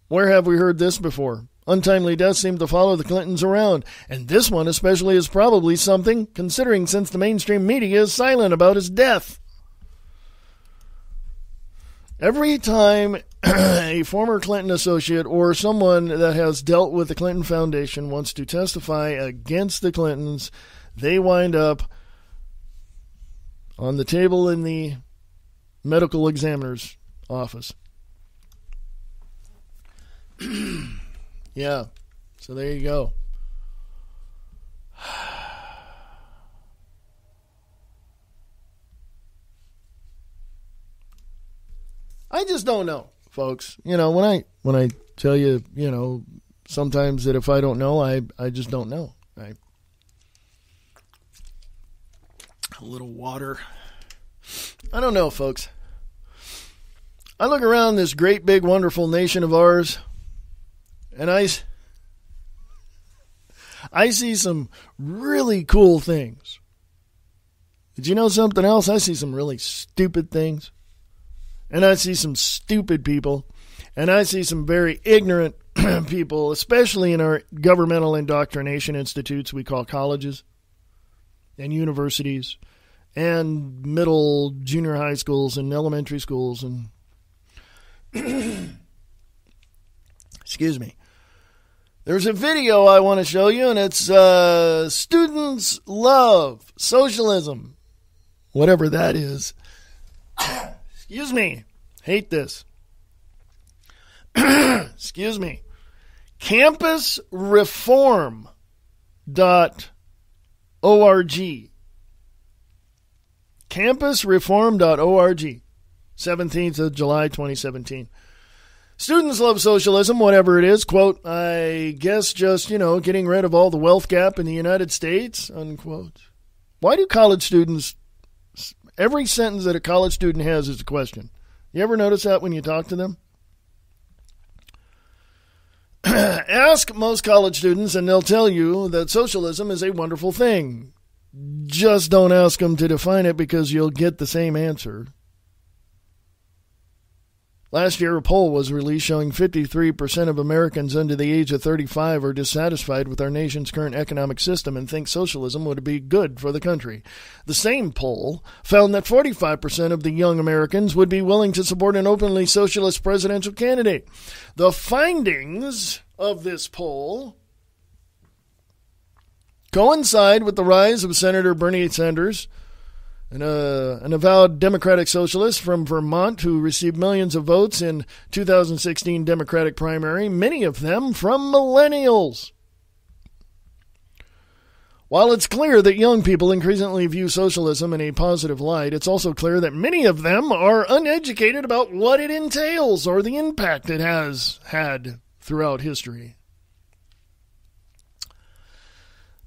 Where have we heard this before? Untimely deaths seem to follow the Clintons around, and this one especially is probably something, considering since the mainstream media is silent about his death. Every time a former Clinton associate or someone that has dealt with the Clinton Foundation wants to testify against the Clintons, they wind up on the table in the medical examiner's office. Yeah, so there you go. I just don't know, folks. You know, when I tell you, you know, sometimes that if I don't know, I just don't know. Right? A little water. I don't know, folks. I look around this great, big, wonderful nation of ours, and I see some really cool things. Did you know something else? I see some really stupid things. And I see some stupid people, and I see some very ignorant people, especially in our governmental indoctrination institutes we call colleges and universities and middle, junior high schools and elementary schools. And excuse me. There's a video I want to show you, and it's Students Love Socialism, whatever that is. Excuse me. Hate this. Excuse me. Campusreform.org. Campusreform.org. 17th of July, 2017. Students love socialism, whatever it is. Quote, I guess just, getting rid of all the wealth gap in the United States, unquote. Why do college students... Every sentence that a college student has is a question. You ever notice that when you talk to them? Ask most college students and they'll tell you that socialism is a wonderful thing. Just don't ask them to define it because you'll get the same answer. Last year, a poll was released showing 53% of Americans under the age of 35 are dissatisfied with our nation's current economic system and think socialism would be good for the country. The same poll found that 45% of the young Americans would be willing to support an openly socialist presidential candidate. The findings of this poll coincide with the rise of Senator Bernie Sanders, an avowed Democratic socialist from Vermont who received millions of votes in 2016 Democratic primary, many of them from millennials. While it's clear that young people increasingly view socialism in a positive light, it's also clear that many of them are uneducated about what it entails or the impact it has had throughout history.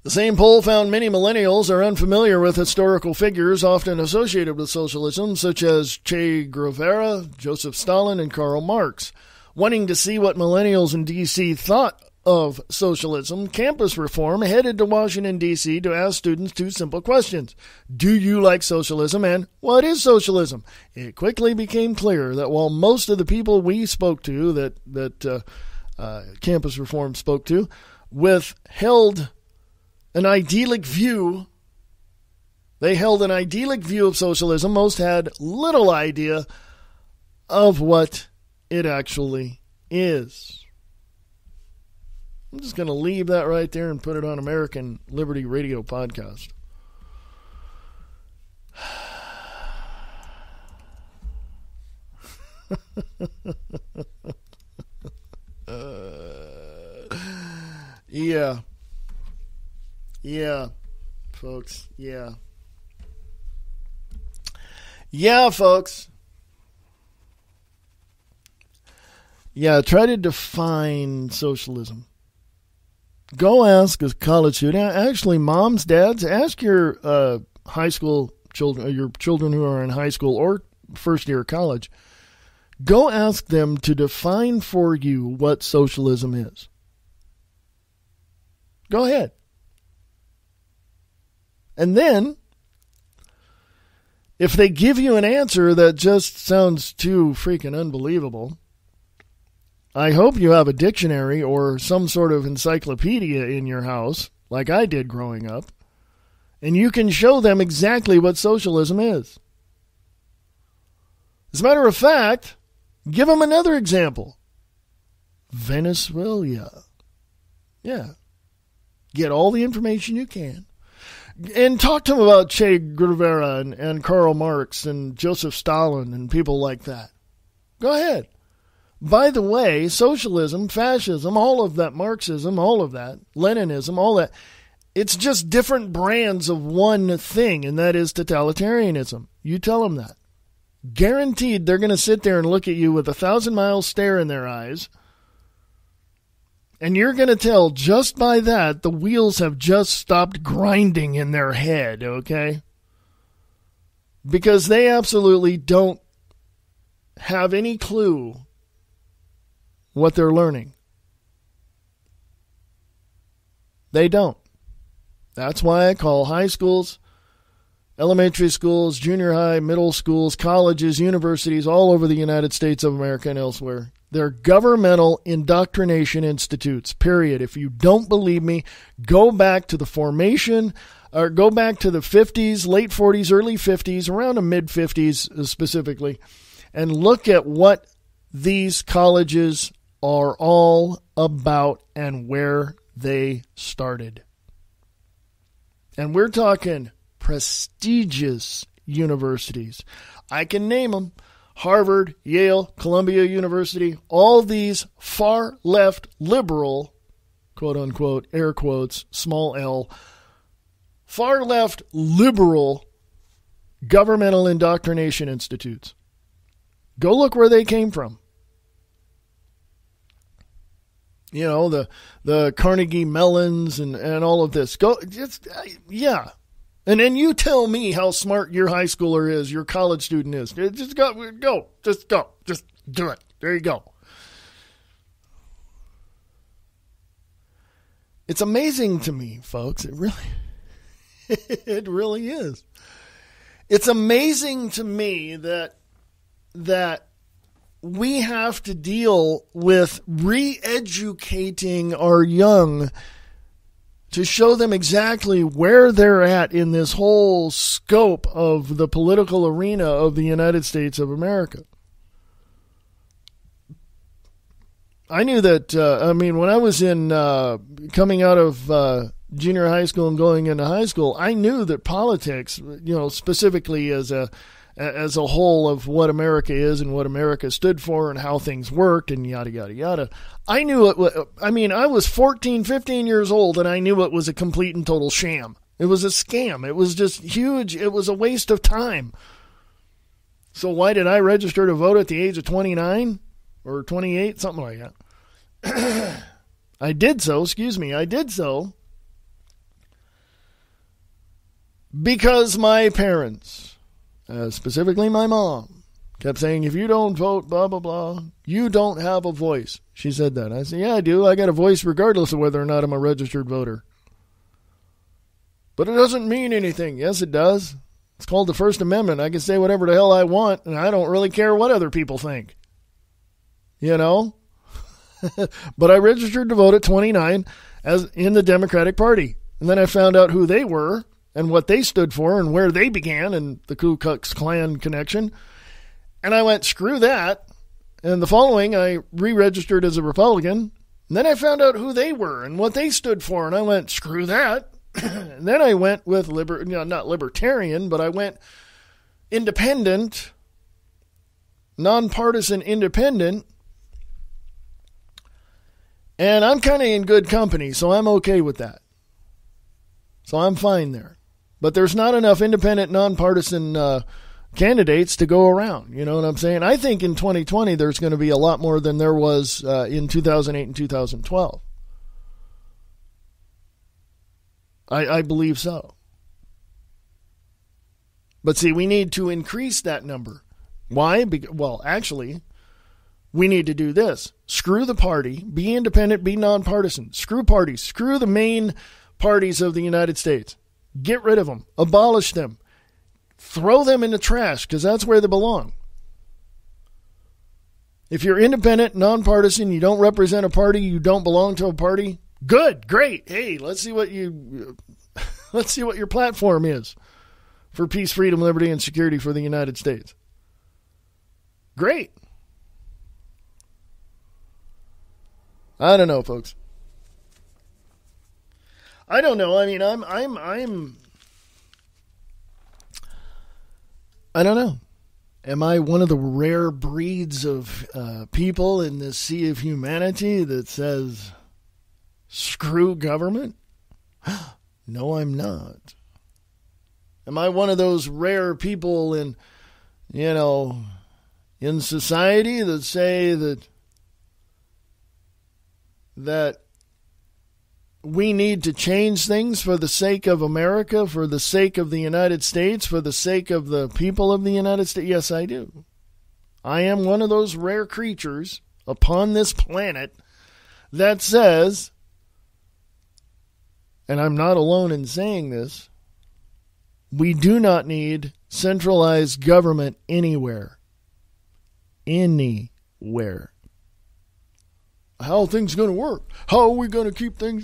The same poll found many millennials are unfamiliar with historical figures often associated with socialism, such as Che Guevara, Joseph Stalin, and Karl Marx. Wanting to see what millennials in D.C. thought of socialism, Campus Reform headed to Washington, D.C. to ask students two simple questions. Do you like socialism, and what is socialism? It quickly became clear that while most of the people we spoke to, that Campus Reform spoke to, held an idyllic view of socialism, most had little idea of what it actually is. I'm just going to leave that right there and put it on American Liberty Radio Podcast. Yeah, folks. Yeah, folks. Yeah, try to define socialism. Go ask a college student. Actually, moms, dads, ask your high school children, your children who are in high school or first year college. Go ask them to define for you what socialism is. Go ahead. And then, if they give you an answer that just sounds too freaking unbelievable, I hope you have a dictionary or some sort of encyclopedia in your house, like I did growing up, and you can show them exactly what socialism is. As a matter of fact, give them another example. Venezuela. Yeah. Get all the information you can. And talk to them about Che Guevara and Karl Marx and Joseph Stalin and people like that. Go ahead. By the way, socialism, fascism, all of that, Marxism, all of that, Leninism, all that, it's just different brands of one thing, and that is totalitarianism. You tell them that. Guaranteed they're going to sit there and look at you with 1,000-mile stare in their eyes, and you're going to tell just by that the wheels have just stopped grinding in their head, okay? Because they absolutely don't have any clue what they're learning. They don't. That's why I call high schools, elementary schools, junior high, middle schools, colleges, universities all over the United States of America and elsewhere, they're governmental indoctrination institutes, period. If you don't believe me, go back to the formation, or go back to the 50s, late 40s, early 50s, around the mid-50s specifically, and look at what these colleges are all about and where they started. And we're talking prestigious universities. I can name them. Harvard, Yale, Columbia University, all these far left liberal, quote unquote, air quotes, small l, far left liberal governmental indoctrination institutes. Go look where they came from. You know, the Carnegie Mellons and all of this. Yeah. And then you tell me how smart your high schooler is, your college student is. Just go. Just do it. There you go. It's amazing to me, folks. It really is. It's amazing to me that we have to deal with re-educating our young to show them exactly where they're at in this whole scope of the political arena of the United States of America. I knew that, when I was coming out of junior high school and going into high school, I knew that politics, specifically as a as a whole of what America is and what America stood for and how things worked and yada, yada, yada. I knew it. I was 14, 15 years old, and I knew it was a complete and total sham. It was a scam. It was just huge. It was a waste of time. So why did I register to vote at the age of 29 or 28, something like that? I did so because my parents, specifically my mom, kept saying, if you don't vote, blah, blah, blah, you don't have a voice. She said that. I said, yeah, I do. I got a voice regardless of whether or not I'm a registered voter. But it doesn't mean anything. Yes, it does. It's called the First Amendment. I can say whatever the hell I want, and I don't really care what other people think. You know? But I registered to vote at 29 as in the Democratic Party. And then I found out who they were and what they stood for and where they began and the Ku Klux Klan connection. And I went, screw that. And the following, I re-registered as a Republican. And then I found out who they were and what they stood for. And I went, screw that. And then I went with, not libertarian, but I went independent, nonpartisan independent. And I'm kind of in good company, so I'm okay with that. So I'm fine there. But there's not enough independent, nonpartisan candidates to go around. You know what I'm saying? I think in 2020 there's going to be a lot more than there was in 2008 and 2012. I believe so. But see, we need to increase that number. Why? Well, actually, we need to do this. Screw the party. Be independent. Be nonpartisan. Screw parties. Screw the main parties of the United States. Get rid of them. Abolish them. Throw them in the trash because that's where they belong. If you're independent, nonpartisan, you don't represent a party, you don't belong to a party, good, great. Hey, let's see what your platform is for peace, freedom, liberty, and security for the United States. Great. I don't know, folks. I don't know. I mean, I don't know. Am I one of the rare breeds of people in this sea of humanity that says, screw government? No, I'm not. Am I one of those rare people in society that say that we need to change things for the sake of America, for the sake of the United States, for the sake of the people of the United States? Yes, I do. I am one of those rare creatures upon this planet that says, and I'm not alone in saying this, we do not need centralized government anywhere. Anywhere. How are things going to work? How are we going to keep things?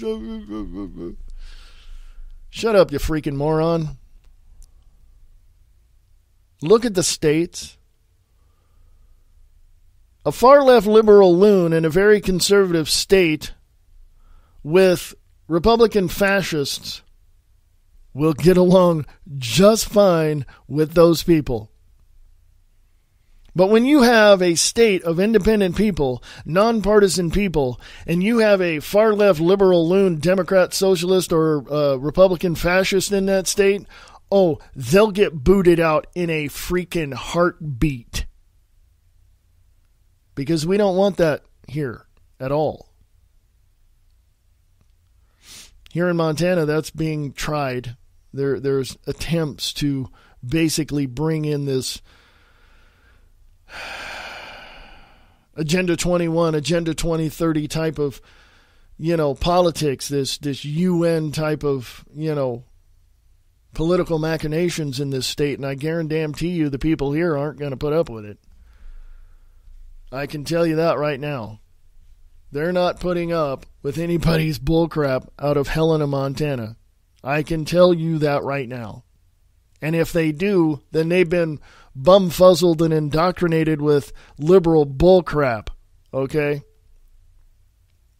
Shut up, you freaking moron. Look at the states. A far-left liberal loon in a very conservative state with Republican fascists will get along just fine with those people. But when you have a state of independent people, nonpartisan people, and you have a far-left liberal loon, Democrat, socialist, or Republican fascist in that state, oh, they'll get booted out in a freaking heartbeat. Because we don't want that here at all. Here in Montana, that's being tried. There's attempts to basically bring in this Agenda 21, Agenda 2030 type of, politics, this UN type of, political machinations in this state. And I guarantee you the people here aren't going to put up with it. I can tell you that right now. They're not putting up with anybody's bullcrap out of Helena, Montana. I can tell you that right now. And if they do, then they've been bumfuzzled and indoctrinated with liberal bullcrap, okay?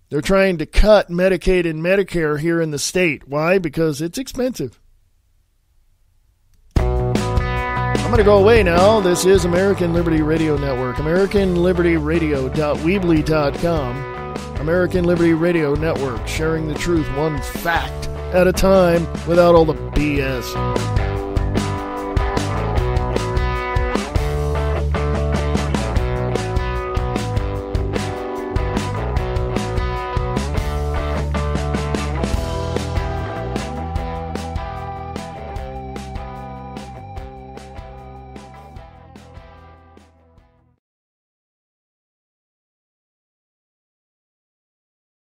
They're trying to cut Medicaid and Medicare here in the state. Why? Because it's expensive. I'm going to go away now. This is American Liberty Radio Network. AmericanLibertyRadio.weebly.com. American Liberty Radio Network, sharing the truth one fact at a time without all the BS.